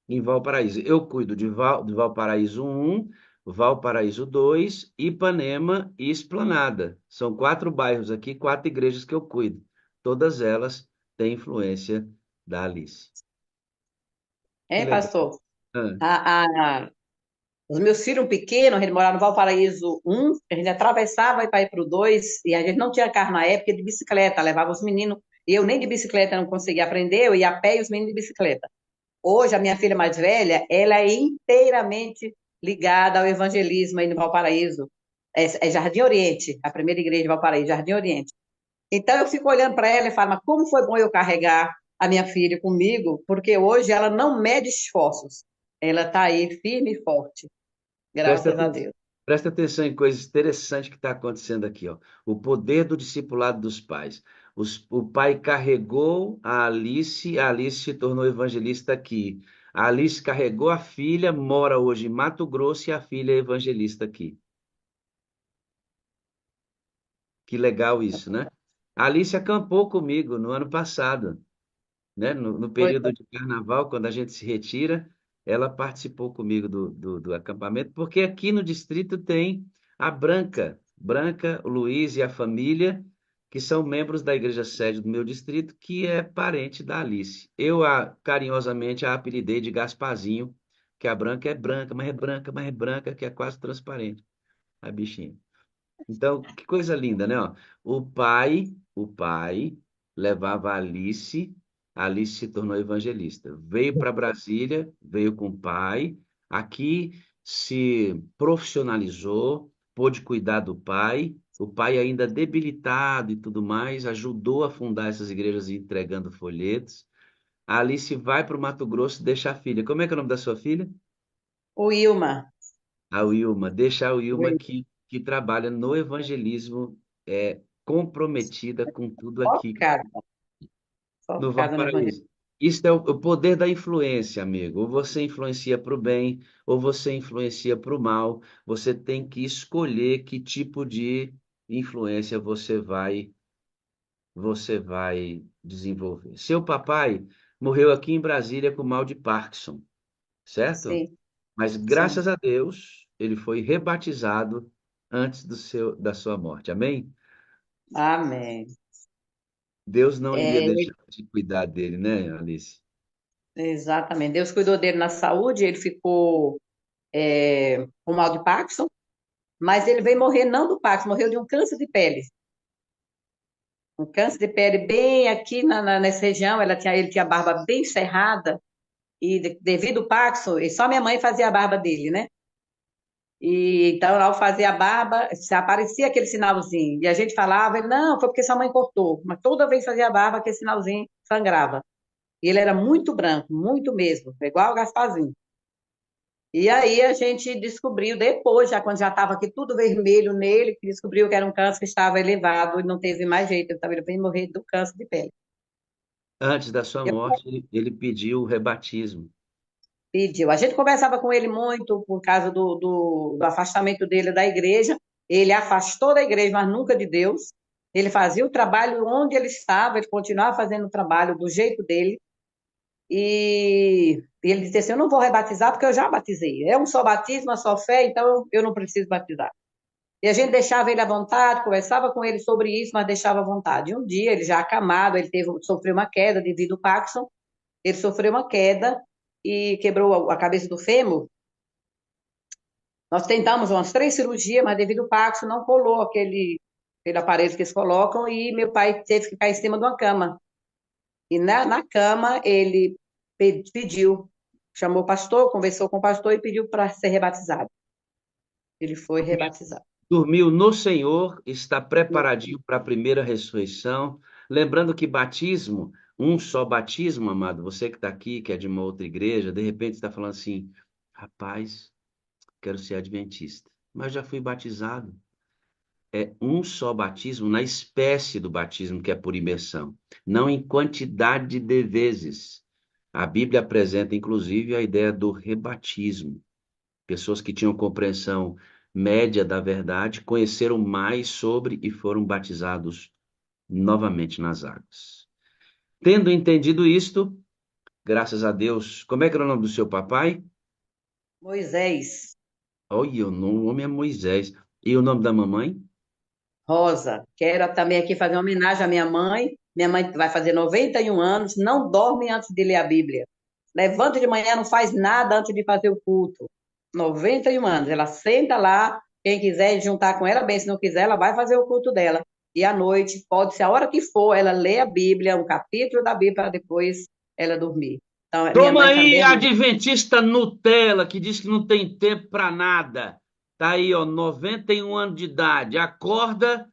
em Valparaíso. Eu cuido de Valparaíso 1, Valparaíso 2, Ipanema e Esplanada. São 4 bairros aqui, 4 igrejas que eu cuido. Todas elas têm influência da Alice. Que Hein, legal. pastor? Ah, Os meus filhos pequenos, eles moravam no Valparaíso 1, a gente atravessava para ir para o 2, e a gente não tinha carro na época de bicicleta, levava os meninos, e eu nem de bicicleta não conseguia aprender, eu ia a pé e os meninos de bicicleta. Hoje, a minha filha mais velha, ela é inteiramente ligada ao evangelismo aí no Valparaíso. É Jardim Oriente, a primeira igreja de Valparaíso, Jardim Oriente. Então, eu fico olhando para ela e falo, mas como foi bom eu carregar a minha filha comigo, porque hoje ela não mede esforços. Ela está aí firme e forte, presta graças a atenção. Deus. Presta atenção em coisas interessantes que está acontecendo aqui, ó. O poder do discipulado dos pais. O pai carregou a Alice se tornou evangelista aqui. A Alice carregou a filha, mora hoje em Mato Grosso e a filha é evangelista aqui. Que legal isso, né? A Alice acampou comigo no ano passado, né? No Pois período de carnaval, quando a gente se retira, ela participou comigo do acampamento, porque aqui no distrito tem a Branca, o Luiz e a família, que são membros da igreja sede do meu distrito, que é parente da Alice. Eu carinhosamente a apelidei de Gasparzinho, que a Branca é branca, mas é branca, mas é branca, que é quase transparente, a bichinha. Então, que coisa linda, né? Ó, o pai levava a Alice se tornou evangelista. Veio para Brasília, veio com o pai, aqui se profissionalizou, pôde cuidar do pai. O pai, ainda debilitado e tudo mais, ajudou a fundar essas igrejas entregando folhetos. A Alice vai para o Mato Grosso, deixa a filha. Como é que é o nome da sua filha? o Wilma, A Wilma, deixa a Wilma que trabalha no evangelismo, comprometida com tudo aqui focada, no focada no evangelho. Valparaíso. Isso é o poder da influência, amigo. Ou você influencia para o bem, ou você influencia para o mal. Você tem que escolher que tipo de influência você vai desenvolver. Seu papai morreu aqui em Brasília com mal de Parkinson, certo? Sim, Mas sim. graças a Deus, ele foi rebatizado antes da sua morte. Amém? Amém. Deus não iria É, deixar de cuidar dele, né, Alice? exatamente. Deus cuidou dele na saúde, ele ficou com mal de Parkinson, mas ele veio morrer não do Parkinson, morreu de um câncer de pele. Um câncer de pele bem aqui nessa região, ele tinha a barba bem cerrada, e devido ao Parkinson, e só minha mãe fazia a barba dele, né? E então, ao fazer a barba, se aparecia aquele sinalzinho. E a gente falava, ele, não, foi porque sua mãe cortou. Mas toda vez que fazia a barba, aquele sinalzinho sangrava. E ele era muito branco, muito mesmo, igual o Gasparzinho. E aí a gente descobriu depois, já quando já estava aqui tudo vermelho nele, que descobriu que era um câncer que estava elevado e não teve mais jeito. Então ele veio morrer do câncer de pele. Antes da sua Eu morte, ele pediu o rebatismo. pediu. A gente conversava com ele muito por causa do afastamento dele da igreja. Ele afastou da igreja, mas nunca de Deus. Ele fazia o trabalho onde ele estava, ele continuava fazendo o trabalho do jeito dele. E ele disse assim: Eu não vou rebatizar porque eu já batizei. É um só batismo, uma só fé, então eu não preciso batizar. E a gente deixava ele à vontade, conversava com ele sobre isso, mas deixava à vontade. E um dia, ele já acamado, sofreu uma queda devido ao Parkinson, ele sofreu uma queda e quebrou a cabeça do fêmur. Nós tentamos umas 3 cirurgias, mas devido ao Parkinson não colou aquele aparelho que eles colocam e meu pai teve que ficar em cima de uma cama. E na cama ele pediu, chamou o pastor, conversou com o pastor e pediu para ser rebatizado. Ele foi rebatizado. Dormiu no Senhor, está preparadinho para a primeira ressurreição. Lembrando que batismo, um só batismo, amado, você que está aqui, que é de uma outra igreja, de repente está falando assim: rapaz, quero ser adventista, mas já fui batizado. É um só batismo na espécie do batismo, que é por imersão, não em quantidade de vezes. A Bíblia apresenta, inclusive, a ideia do rebatismo. Pessoas que tinham compreensão média da verdade conheceram mais sobre e foram batizados novamente nas águas. Tendo entendido isto, graças a Deus, como é que era o nome do seu papai? Moisés, Olha, o nome é Moisés. E o nome da mamãe? Rosa. Quero também aqui fazer uma homenagem à minha mãe Minha mãe vai fazer 91 anos, não dorme antes de ler a Bíblia. Levanta de manhã, não faz nada antes de fazer o culto. 91 anos. Ela senta lá, quem quiser juntar com ela, bem, se não quiser, ela vai fazer o culto dela. E à noite, pode ser a hora que for, ela lê a Bíblia, um capítulo da Bíblia, para depois ela dormir. Então, a minha Toma mãe aí, também é muito. Adventista Nutella, que diz que não tem tempo para nada. Tá aí, ó, 91 anos de idade. Acorda,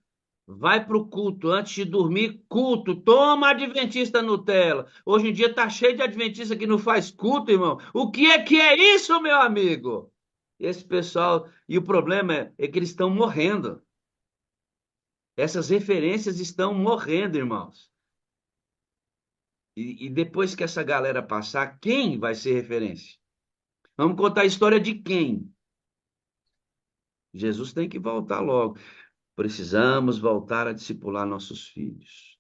vai pro culto. Antes de dormir, culto. Toma, Adventista Nutella. Hoje em dia tá cheio de Adventista que não faz culto, irmão. O que é isso, meu amigo? Esse pessoal. E o problema é que eles estão morrendo. Essas referências estão morrendo, irmãos. E depois que essa galera passar, quem vai ser referência? Vamos contar a história de quem? Jesus tem que voltar logo. Precisamos voltar a discipular nossos filhos.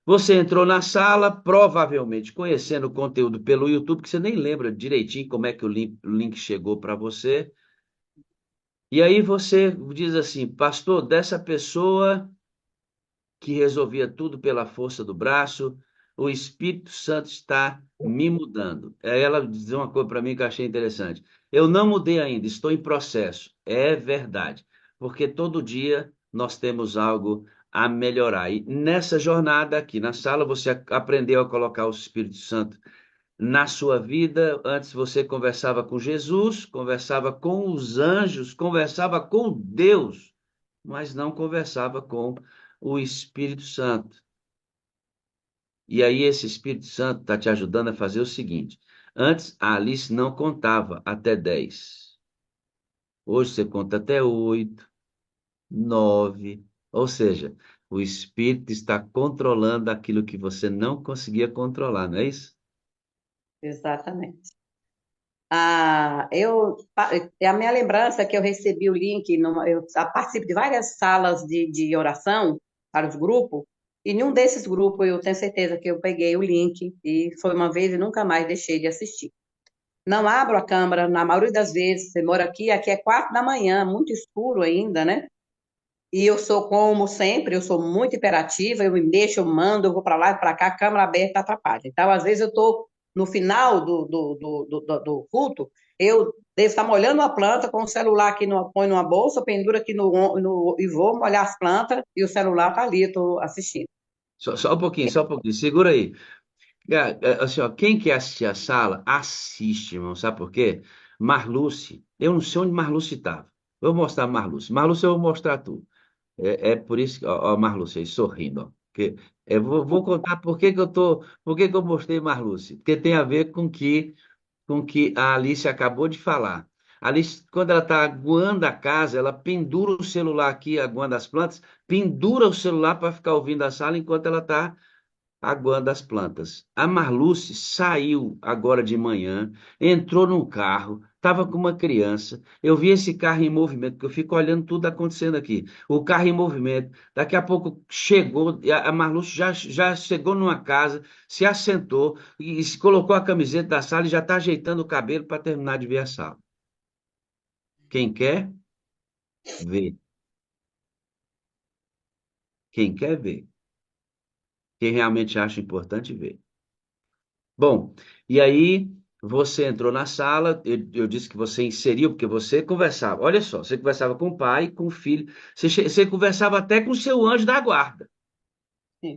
Você entrou na sala, provavelmente conhecendo o conteúdo pelo YouTube, que você nem lembra direitinho como é que o link chegou para você. E aí você diz assim, pastor, dessa pessoa que resolvia tudo pela força do braço, o Espírito Santo está me mudando. Aí ela diz uma coisa para mim que eu achei interessante. Eu não mudei ainda, estou em processo. É verdade, porque todo dia nós temos algo a melhorar. E nessa jornada aqui na sala, você aprendeu a colocar o Espírito Santo na sua vida. Antes você conversava com Jesus, conversava com os anjos, conversava com Deus, mas não conversava com o Espírito Santo. E aí esse Espírito Santo está te ajudando a fazer o seguinte: antes a Alice não contava até 10. Hoje você conta até 8, 9. Ou seja, o Espírito está controlando aquilo que você não conseguia controlar, não é isso? Exatamente. A minha lembrança é que eu recebi o link, eu participo de várias salas de oração para os grupos, e em um desses grupos eu tenho certeza que eu peguei o link, e foi uma vez e nunca mais deixei de assistir. Não abro a câmera, na maioria das vezes, você mora aqui é 4 da manhã, muito escuro ainda, né? E eu sou, como sempre, eu sou muito imperativa, eu me mexo, eu mando, eu vou para lá e para cá, a câmera aberta atrapalha. Então, às vezes, eu estou no final do culto, eu devo estar molhando uma planta com o celular aqui, põe numa bolsa, pendura aqui e vou molhar as plantas, e o celular está ali, eu estou assistindo. Só um pouquinho, segura aí. Assim, ó, quem quer assistir a sala, assiste, irmão. Sabe por quê? Marluce, eu não sei onde Marluce estava. Vou mostrar Marluce. Marluce, eu vou mostrar tudo. É por isso que, ó, Marluce aí, sorrindo, ó. Porque eu vou contar por que que eu mostrei Marluce. Porque tem a ver com que a Alice acabou de falar. A Alice, quando ela está aguando a casa, ela pendura o celular aqui, aguando as plantas, pendura o celular para ficar ouvindo a sala enquanto ela está aguando as plantas. A Marluce saiu agora de manhã, entrou num carro, estava com uma criança. Eu vi esse carro em movimento, porque eu fico olhando tudo acontecendo aqui. O carro em movimento. Daqui a pouco chegou, a Marluce já chegou numa casa, se assentou e se colocou a camiseta da sala e já está ajeitando o cabelo para terminar de ver a sala. Quem quer, vê. Quem quer, vê. Quem realmente acha importante, vê. Bom, e aí você entrou na sala, eu disse que você inseriu, porque você conversava. Olha só, você conversava com o pai, com o filho, você conversava até com o seu anjo da guarda,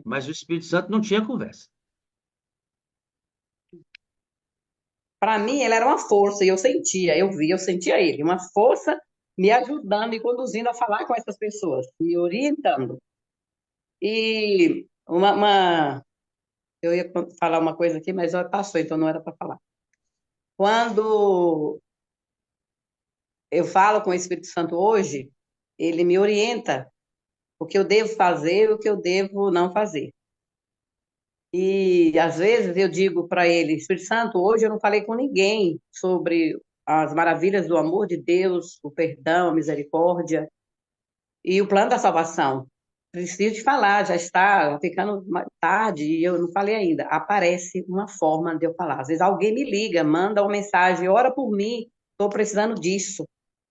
mas o Espírito Santo não tinha conversa. Para mim, ele era uma força, e eu sentia, eu via, eu sentia ele, uma força me ajudando e conduzindo a falar com essas pessoas, me orientando. E eu ia falar uma coisa aqui, mas já passou, então não era para falar. Quando eu falo com o Espírito Santo hoje, ele me orienta o que eu devo fazer e o que eu devo não fazer. E às vezes eu digo para ele, Espírito Santo, hoje eu não falei com ninguém sobre as maravilhas do amor de Deus, o perdão, a misericórdia e o plano da salvação. Preciso te falar, já está ficando tarde e eu não falei ainda. Aparece uma forma de eu falar. Às vezes alguém me liga, manda uma mensagem, ora por mim, estou precisando disso.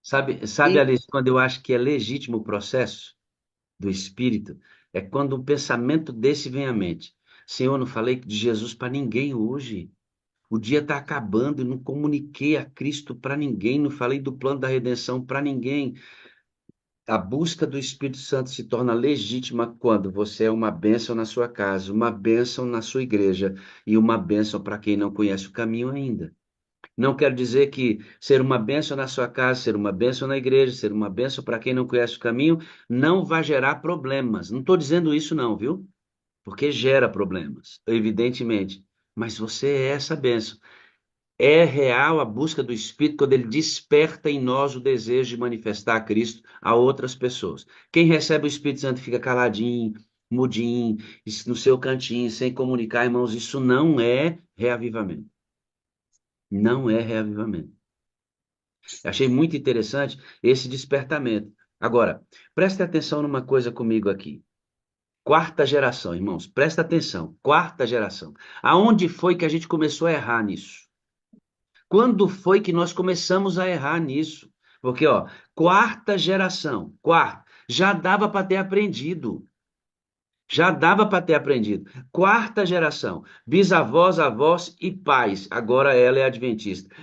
Sabe, E Alice, quando eu acho que é legítimo o processo do Espírito, É quando um pensamento desse vem à mente. Senhor, eu não falei de Jesus para ninguém hoje. O dia está acabando e não comuniquei a Cristo para ninguém, não falei do plano da redenção para ninguém. A busca do Espírito Santo se torna legítima quando você é uma bênção na sua casa, uma bênção na sua igreja e uma bênção para quem não conhece o caminho ainda. Não quero dizer que ser uma bênção na sua casa, ser uma bênção na igreja, ser uma bênção para quem não conhece o caminho, não vai gerar problemas. Não estou dizendo isso não, viu? Porque gera problemas, evidentemente. Mas você é essa bênção. É real a busca do Espírito quando ele desperta em nós o desejo de manifestar a Cristo a outras pessoas. Quem recebe o Espírito Santo fica caladinho, mudinho, no seu cantinho, sem comunicar, irmãos, isso não é reavivamento. Não é reavivamento. Achei muito interessante esse despertamento. Agora, preste atenção numa coisa comigo aqui. Quarta geração, irmãos, presta atenção. Quarta geração. Aonde foi que a gente começou a errar nisso? Quando foi que nós começamos a errar nisso? Porque, ó, quarta geração, quarta, já dava para ter aprendido. Já dava para ter aprendido. Quarta geração, bisavós, avós e pais. Agora ela é adventista.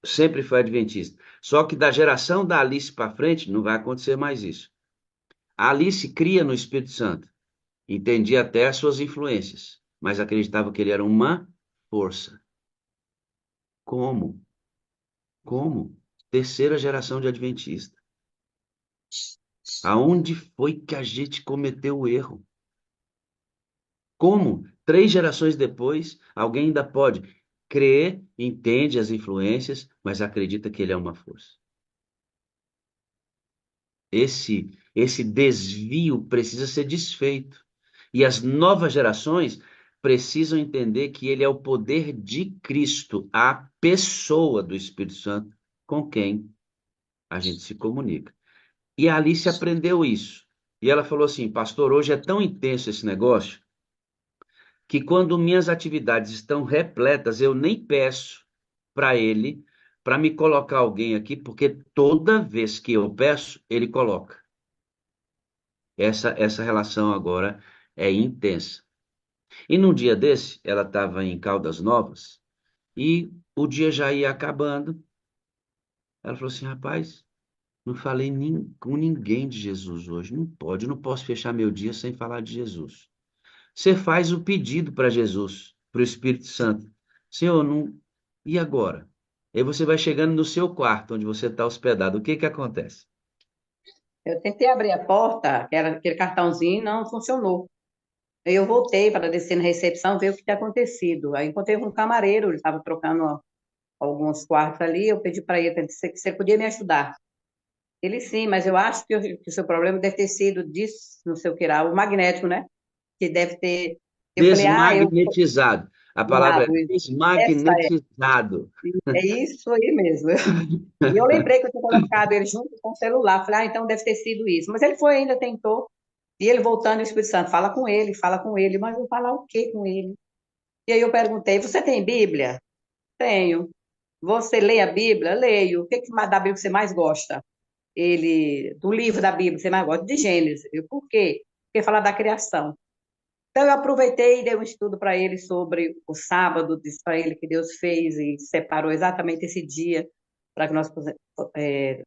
Sempre foi adventista. Só que da geração da Alice para frente não vai acontecer mais isso. A Alice cria no Espírito Santo. Entendia até as suas influências, mas acreditava que ele era uma força. Como? Como? Terceira geração de adventista. Aonde foi que a gente cometeu o erro? Como? 3 gerações depois, alguém ainda pode crer, entende as influências, mas acredita que ele é uma força. Esse desvio precisa ser desfeito. E as novas gerações precisam entender que ele é o poder de Cristo, a pessoa do Espírito Santo, com quem a gente se comunica. E a Alice aprendeu isso. E ela falou assim: pastor, hoje é tão intenso esse negócio que quando minhas atividades estão repletas, eu nem peço para ele para me colocar alguém aqui, porque toda vez que eu peço, ele coloca. Essa relação agora é intensa. E num dia desse, ela estava em Caldas Novas e o dia já ia acabando. Ela falou assim: rapaz, não falei com ninguém de Jesus hoje. Não pode, eu não posso fechar meu dia sem falar de Jesus. Você faz o pedido para Jesus, para o Espírito Santo. Senhor, não. E agora? Aí você vai chegando no seu quarto, onde você está hospedado. O que que acontece? Eu tentei abrir a porta, que era aquele cartãozinho, não funcionou. Aí eu voltei para descer na recepção, ver o que tinha acontecido. Aí encontrei um camareiro, ele estava trocando alguns quartos ali, eu pedi para ele se você podia me ajudar. Ele sim, mas eu acho que o seu problema deve ter sido disso, não sei o que lá, o magnético, né? Que deve ter. Eu falei, eu Desmagnetizado. A palavra é errado isso. Essa desmagnetizado. é isso aí mesmo. E eu lembrei que eu tinha colocado ele junto com o celular. Falei, então deve ter sido isso. Mas ele foi ainda, tentou. E ele voltando, o Espírito Santo, fala com ele. Mas eu vou falar o quê com ele? E aí eu perguntei, você tem Bíblia? Tenho. Você lê a Bíblia? Leio. O que da Bíblia você mais gosta? Do livro da Bíblia, você mais gosta? De Gênesis. Por quê? Porque fala da criação. Então eu aproveitei e dei um estudo para ele sobre o sábado, disse para ele que Deus fez e separou exatamente esse dia para que nós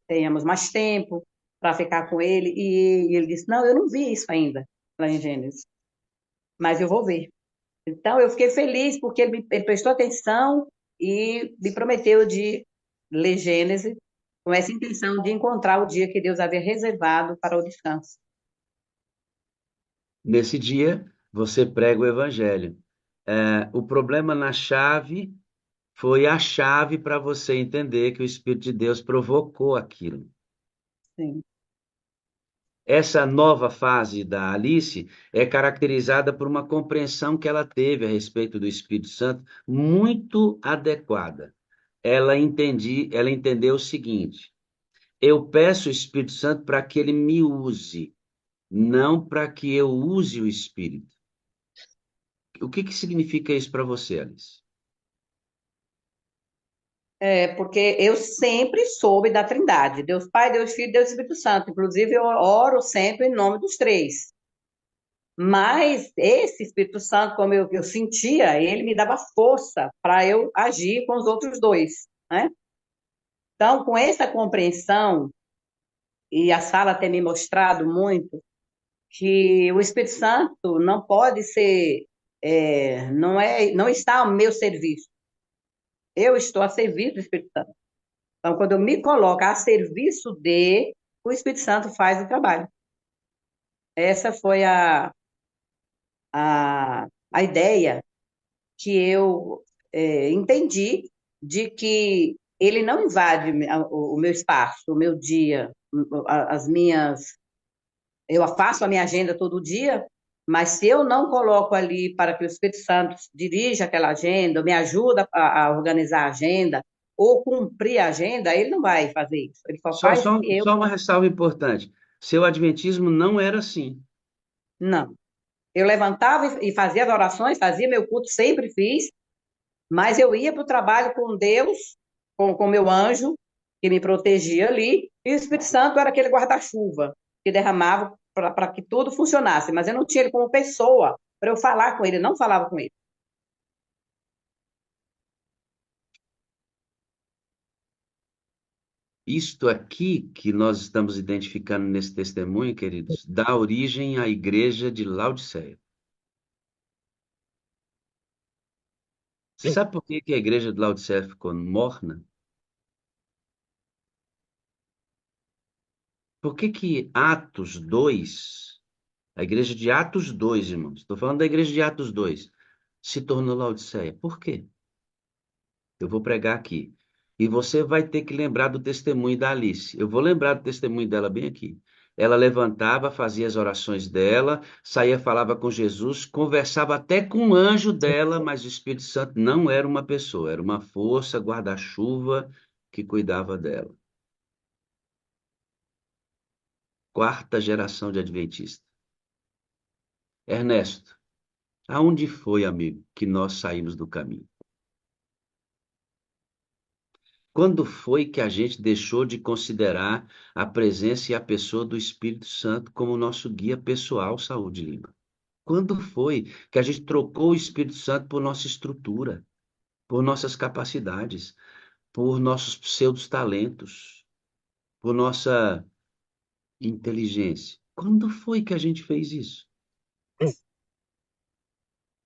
tenhamos mais tempo para ficar com ele. E ele disse, não, eu não vi isso ainda, lá em Gênesis, mas eu vou ver. Então eu fiquei feliz porque ele prestou atenção e me prometeu de ler Gênesis com essa intenção de encontrar o dia que Deus havia reservado para o descanso. Nesse dia, você prega o evangelho. O problema na chave foi a chave para você entender que o Espírito de Deus provocou aquilo. Sim. Essa nova fase da Alice é caracterizada por uma compreensão que ela teve a respeito do Espírito Santo muito adequada. Ela entendeu o seguinte: eu peço o Espírito Santo para que ele me use, não para que eu use o Espírito. O que que significa isso para você, Alice? Porque eu sempre soube da Trindade, Deus Pai, Deus Filho, Deus Espírito Santo. Inclusive, eu oro sempre em nome dos três. Mas esse Espírito Santo, como eu sentia, ele me dava força para eu agir com os outros dois, né? Então, com essa compreensão, e a sala tem me mostrado muito, que o Espírito Santo não pode ser, não está ao meu serviço. Eu estou a serviço do Espírito Santo. Então, quando eu me coloco a serviço o Espírito Santo faz o trabalho. Essa foi a ideia que eu entendi de que ele não invade o meu espaço, o meu dia, as minhas. Eu faço a minha agenda todo dia, mas se eu não coloco ali para que o Espírito Santo dirija aquela agenda, me ajuda a organizar a agenda, ou cumprir a agenda, ele não vai fazer isso. Ele só Só, faz só, que eu. só uma ressalva importante. Seu adventismo não era assim. Não. Eu levantava e fazia as orações, fazia meu culto, sempre fiz, mas eu ia para o trabalho com Deus, com meu anjo, que me protegia ali, e o Espírito Santo era aquele guarda-chuva que derramava para que tudo funcionasse, mas eu não tinha ele como pessoa para eu falar com ele, eu não falava com ele. Isto aqui que nós estamos identificando nesse testemunho, queridos, dá origem à igreja de Laodiceia. Você sabe por que que a igreja de Laodiceia ficou morna? Por que que Atos 2, a igreja de Atos 2, irmãos, estou falando da igreja de Atos 2, se tornou Laodiceia? Por quê? Eu vou pregar aqui. E você vai ter que lembrar do testemunho da Alice. Eu vou lembrar do testemunho dela bem aqui. Ela levantava, fazia as orações dela, saía, falava com Jesus, conversava até com o anjo dela, mas o Espírito Santo não era uma pessoa, era uma força, guarda-chuva que cuidava dela. Quarta geração de adventista. Ernesto, aonde foi, amigo, que nós saímos do caminho? Quando foi que a gente deixou de considerar a presença e a pessoa do Espírito Santo como nosso guia pessoal, Saúde Lima? Quando foi que a gente trocou o Espírito Santo por nossa estrutura, por nossas capacidades, por nossos pseudos talentos, por nossa inteligência? Quando foi que a gente fez isso?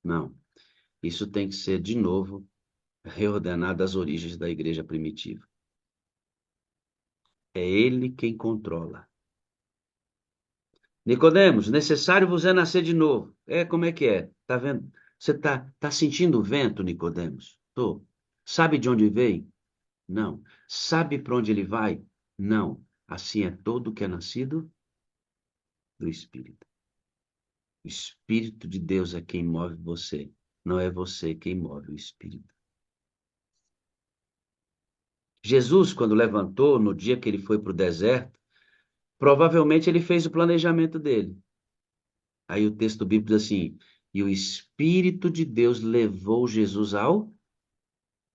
Não, isso tem que ser de novo reordenado às origens da igreja primitiva. É ele quem controla. Nicodemos, necessário vos é nascer de novo. Como é que é? Tá vendo? Você tá sentindo o vento, Nicodemos? Tô. Sabe de onde veio? Não. Sabe para onde ele vai? Não. Assim é todo que é nascido do Espírito. O Espírito de Deus é quem move você. Não é você quem move o Espírito. Jesus, quando levantou, no dia que ele foi para o deserto, provavelmente ele fez o planejamento dele. Aí o texto bíblico diz assim: e o Espírito de Deus levou Jesus ao.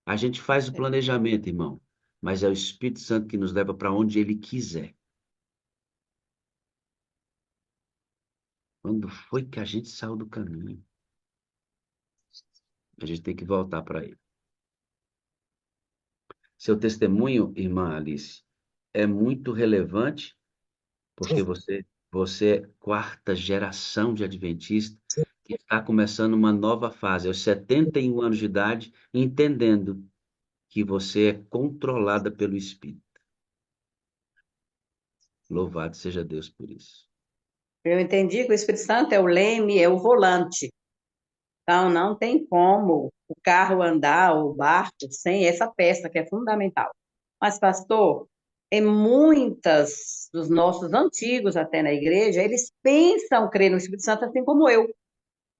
A gente faz o planejamento, irmão, mas é o Espírito Santo que nos leva para onde ele quiser. Quando foi que a gente saiu do caminho? A gente tem que voltar para ele. Seu testemunho, irmã Alice, é muito relevante, porque você é quarta geração de adventista que está começando uma nova fase, aos 71 anos de idade, entendendo que você é controlada pelo Espírito. Louvado seja Deus por isso. Eu entendi que o Espírito Santo é o leme, é o volante. Então, não tem como o carro andar, ou o barco, sem essa peça que é fundamental. Mas, pastor, em muitas dos nossos antigos até na igreja, eles pensam crer no Espírito Santo assim como eu.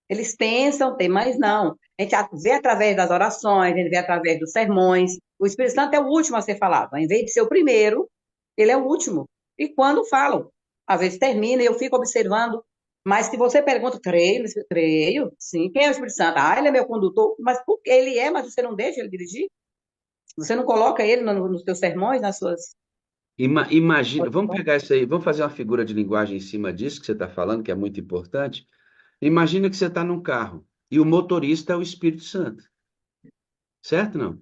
Eles pensam, tem, mas não. A gente vê através das orações, a gente vê através dos sermões. O Espírito Santo é o último a ser falado. Em vez de ser o primeiro, ele é o último. E quando falam, às vezes termina e eu fico observando. Mas se você pergunta, creio, creio, sim. Quem é o Espírito Santo? Ah, ele é meu condutor. Mas por que ele é, mas você não deixa ele dirigir? Você não coloca ele nos seus sermões, nas suas... Imagina, vamos pegar isso aí, vamos fazer uma figura de linguagem em cima disso que você está falando, que é muito importante. Imagina que você está num carro e o motorista é o Espírito Santo, certo? Não?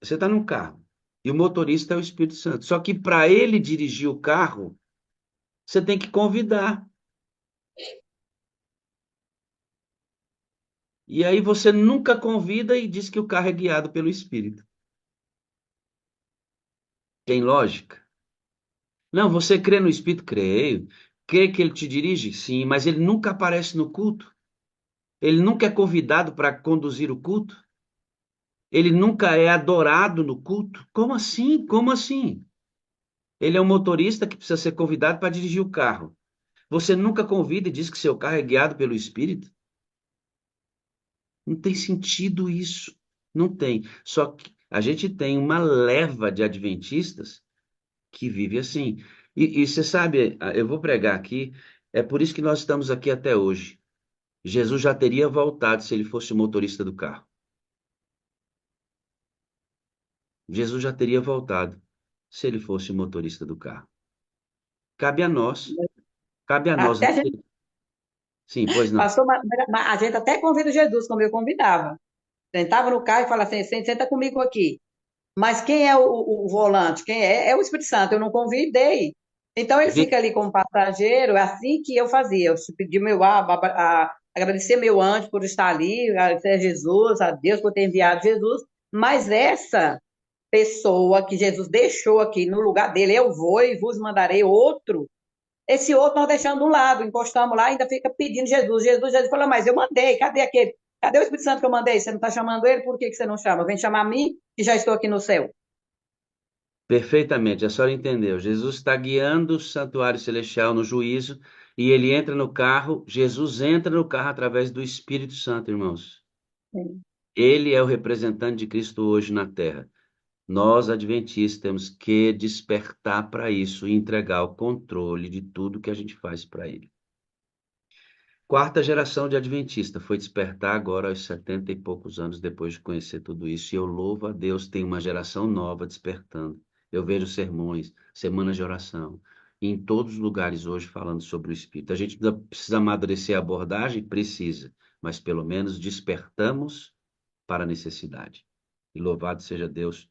Você está num carro e o motorista é o Espírito Santo. Só que para ele dirigir o carro, você tem que convidar. E aí você nunca convida e diz que o carro é guiado pelo Espírito. Tem lógica? Não, você crê no Espírito? Creio. Crê que ele te dirige? Sim, mas ele nunca aparece no culto. Ele nunca é convidado para conduzir o culto. Ele nunca é adorado no culto. Como assim? Como assim? Ele é um motorista que precisa ser convidado para dirigir o carro. Você nunca convida e diz que seu carro é guiado pelo Espírito? Não tem sentido isso. Não tem. Só que a gente tem uma leva de adventistas que vive assim. E você sabe, eu vou pregar aqui, é por isso que nós estamos aqui até hoje. Jesus já teria voltado se ele fosse o motorista do carro. Jesus já teria voltado se ele fosse o motorista do carro. Cabe a nós, cabe a nós. Até a gente Sim, pois não. passou, a gente até convida Jesus, como eu convidava. Sentava no carro e falava assim, senta comigo aqui. Mas quem é o volante? Quem é? É o Espírito Santo, eu não convidei. Então ele Gente, fica ali como passageiro, é assim que eu fazia. Eu pedi agradecer meu anjo por estar ali, agradecer a Jesus, a Deus por ter enviado Jesus. Mas essa pessoa que Jesus deixou aqui no lugar dele, eu vou e vos mandarei outro. Esse outro nós deixamos de um lado, encostamos lá, ainda fica pedindo Jesus. Jesus falou, mas eu mandei, cadê aquele? Cadê o Espírito Santo que eu mandei? Você não está chamando ele? Por que que você não chama? Vem chamar a mim, que já estou aqui no céu. perfeitamente, a senhora entendeu. Jesus está guiando o santuário celestial no juízo e ele entra no carro. Jesus entra no carro através do Espírito Santo, irmãos. Ele é o representante de Cristo hoje na terra. Nós, adventistas, temos que despertar para isso e entregar o controle de tudo que a gente faz para ele. Quarta geração de adventista foi despertar agora aos 70 e poucos anos depois de conhecer tudo isso. E eu louvo a Deus, tem uma geração nova despertando. Eu vejo sermões, semanas de oração, e em todos os lugares hoje falando sobre o Espírito. A gente precisa amadurecer a abordagem? Precisa, mas pelo menos despertamos para a necessidade. E louvado seja Deus.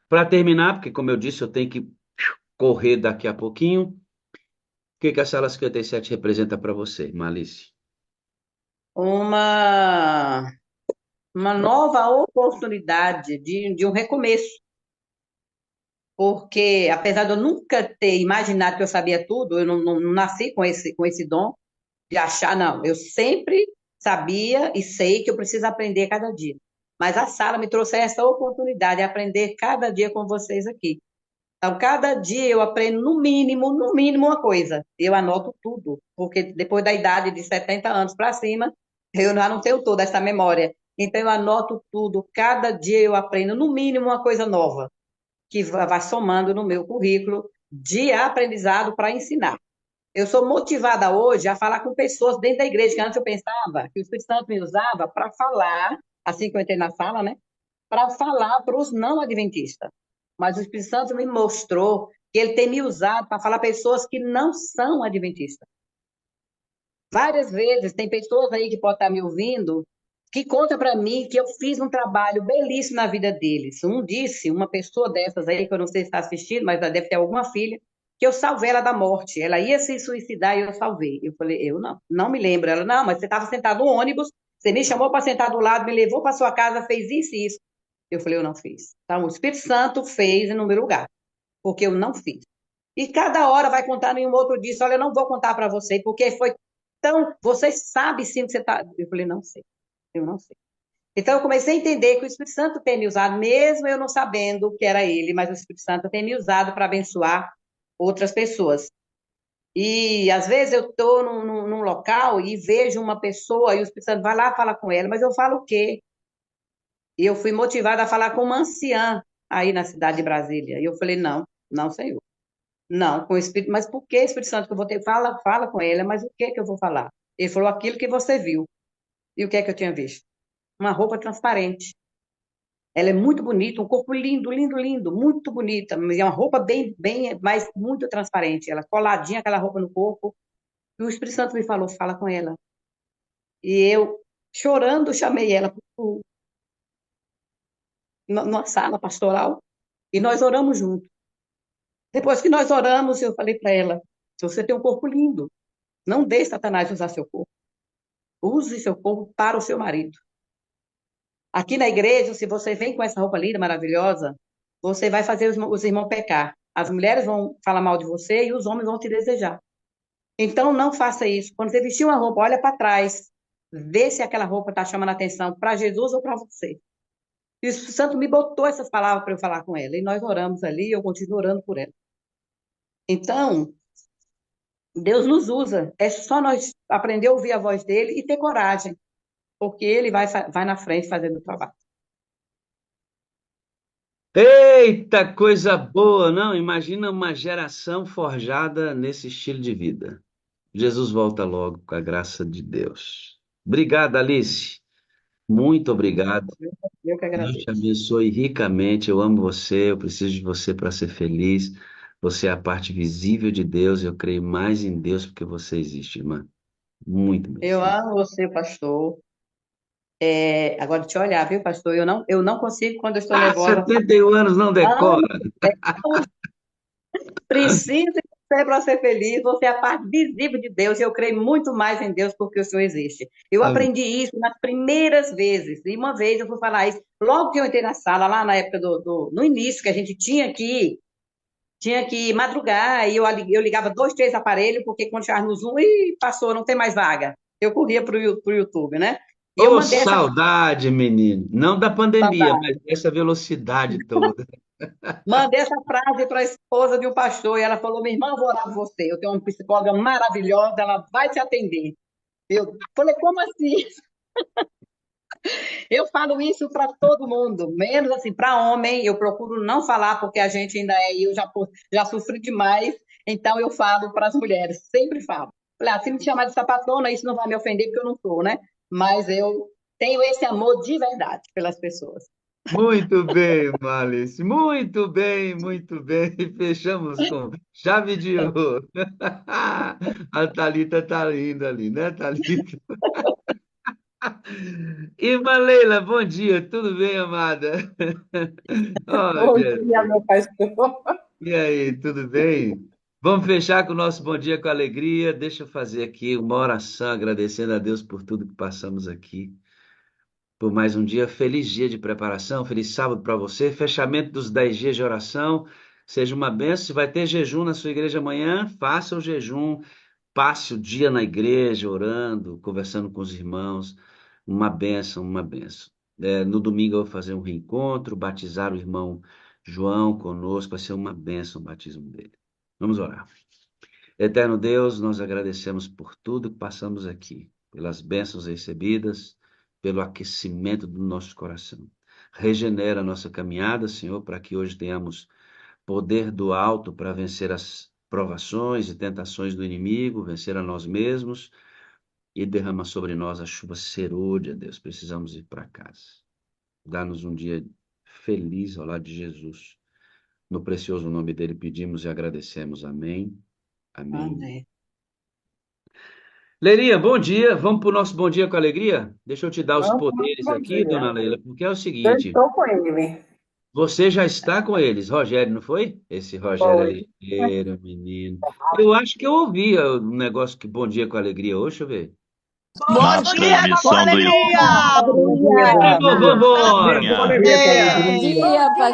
Para terminar, porque como eu disse, eu tenho que correr daqui a pouquinho. O que que a Sala 57 representa para você, Malice? Uma, uma nova oportunidade de um recomeço. Porque, apesar de eu nunca ter imaginado que eu sabia tudo, eu não nasci com esse dom de achar, não. Eu sempre sabia e sei que eu preciso aprender cada dia. Mas a sala me trouxe essa oportunidade de aprender cada dia com vocês aqui. Então, cada dia eu aprendo no mínimo uma coisa. Eu anoto tudo, porque depois da idade de 70 anos para cima, eu já não tenho toda essa memória. Então, eu anoto tudo. Cada dia eu aprendo no mínimo uma coisa nova, que vai somando no meu currículo de aprendizado para ensinar. Eu sou motivada hoje a falar com pessoas dentro da igreja, que antes eu pensava que o Espírito Santo me usava para falar, assim que eu entrei na sala, né? Para falar para os não adventistas. Mas o Espírito Santo me mostrou que ele tem me usado para falar pessoas que não são adventistas. Várias vezes tem pessoas aí que podem estar me ouvindo que conta para mim que eu fiz um trabalho belíssimo na vida deles. Uma pessoa dessas aí, que eu não sei se está assistindo, mas ela deve ter alguma filha, que eu salvei ela da morte. Ela ia se suicidar e eu salvei. Eu falei, eu não me lembro. Ela, não, mas você estava sentado no ônibus, você me chamou para sentar do lado, me levou para sua casa, fez isso e isso. Eu falei, eu não fiz. Então, o Espírito Santo fez no meu lugar, porque eu não fiz. E cada hora vai contar em um outro dia, olha, eu não vou contar para você, porque foi tão. Você sabe sim que você está. Eu falei, não sei, eu não sei. Então eu comecei a entender que o Espírito Santo tem me usado, mesmo eu não sabendo que era ele, mas o Espírito Santo tem me usado para abençoar outras pessoas. E às vezes eu estou num local e vejo uma pessoa e o Espírito Santo vai lá falar com ela, mas eu falo o quê? E eu fui motivada a falar com uma anciã aí na cidade de Brasília. E eu falei, não, não, Senhor. Não, com o Espírito, mas por que Espírito Santo que eu vou ter? Fala com ele, mas o que que eu vou falar? Ele falou aquilo que você viu. E o que é que eu tinha visto? Uma roupa transparente. Ela é muito bonita, um corpo lindo, lindo, lindo, muito bonita. Mas é uma roupa bem, bem, mas muito transparente. Ela coladinha aquela roupa no corpo. E o Espírito Santo me falou, fala com ela. E eu, chorando, chamei ela numa sala pastoral e nós oramos juntos. Depois que nós oramos, eu falei para ela: se você tem um corpo lindo, não deixe Satanás usar seu corpo. Use seu corpo para o seu marido. Aqui na igreja, se você vem com essa roupa linda, maravilhosa, você vai fazer os irmãos pecar. As mulheres vão falar mal de você e os homens vão te desejar. Então, não faça isso. Quando você vestir uma roupa, olha para trás. Vê se aquela roupa está chamando a atenção para Jesus ou para você. E o Espírito Santo me botou essas palavras para eu falar com ela. E nós oramos ali, eu continuo orando por ela. Então, Deus nos usa. É só nós aprender a ouvir a voz dele e ter coragem, porque ele vai na frente fazendo o trabalho. Eita, coisa boa, não? Imagina uma geração forjada nesse estilo de vida. Jesus volta logo, com a graça de Deus. Obrigado, Alice. Muito obrigado. Eu que Deus te agradeço. abençoe ricamente. Eu amo você, eu preciso de você para ser feliz. Você é a parte visível de Deus. Eu creio mais em Deus porque você existe, irmã. Muito Eu mesmo. amo você, pastor. Agora, deixa eu olhar, viu, pastor? Eu não consigo, quando eu estou Ah, nervosa, 71 anos não falar. decora. Precisa de você para ser feliz. Você é a parte visível de Deus. E eu creio muito mais em Deus porque o Senhor existe. Eu Amém. aprendi isso nas primeiras vezes. E uma vez eu fui falar isso, logo que eu entrei na sala, lá na época no início, que a gente tinha que madrugar. E eu ligava 2, 3 aparelhos, porque quando chegava no Zoom, passou, não tem mais vaga. Eu corria para o YouTube, né? E eu Ô, mandei essa saudade, menino. Não da pandemia, mas dessa velocidade toda. Mandei essa frase para a esposa de um pastor e ela falou: minha irmã, eu vou orar por você. Eu tenho uma psicóloga maravilhosa, ela vai te atender. Eu falei: como assim? Eu falo isso para todo mundo, menos assim, para homem, eu procuro não falar, porque a gente ainda eu já sofri demais, então eu falo para as mulheres, sempre falo. Falei: se me chamar de sapatona, isso não vai me ofender, porque eu não sou, né? Mas eu tenho esse amor de verdade pelas pessoas. Muito bem, Malice. Muito bem, muito bem. Fechamos com chave de ouro. A Thalita tá linda ali, né, Thalita? Irmã Leila, bom dia. Tudo bem, amada? Oh, Bom dia, Jesus. meu pastor. E aí, tudo bem? Vamos fechar com o nosso bom dia com alegria. Deixa eu fazer aqui uma oração agradecendo a Deus por tudo que passamos aqui. Por mais um dia, feliz dia de preparação, feliz sábado para você, fechamento dos 10 dias de oração, seja uma bênção. Se vai ter jejum na sua igreja amanhã, faça o jejum, passe o dia na igreja, orando, conversando com os irmãos, uma bênção, uma bênção. No domingo eu vou fazer um reencontro, batizar o irmão João conosco, vai ser uma bênção o batismo dele. Vamos orar. Eterno Deus, nós agradecemos por tudo que passamos aqui, pelas bênçãos recebidas, pelo aquecimento do nosso coração. Regenera a nossa caminhada, Senhor, para que hoje tenhamos poder do alto para vencer as provações e tentações do inimigo, vencer a nós mesmos e derrama sobre nós a chuva serôdia, Deus. Precisamos ir para casa. Dá-nos um dia feliz ao lado de Jesus. No precioso nome dele pedimos e agradecemos. Amém. Amém. Amém. Leirinha, bom dia. Vamos para o nosso bom dia com alegria? Deixa eu te dar os Vamos, poderes bom aqui, dia. dona Leila, porque é o Eu seguinte: estou com ele. você já está com eles, Rogério, não foi? Esse Rogério é Foi. ligeiro, menino. Eu acho que eu ouvi o negócio que bom dia com alegria hoje, deixa eu ver. Bom Na dia com transmissão do YouTube. alegria! Bom dia. Vamos embora! Bom dia, Thalita. Bom Amém. dia. Dia, pastor.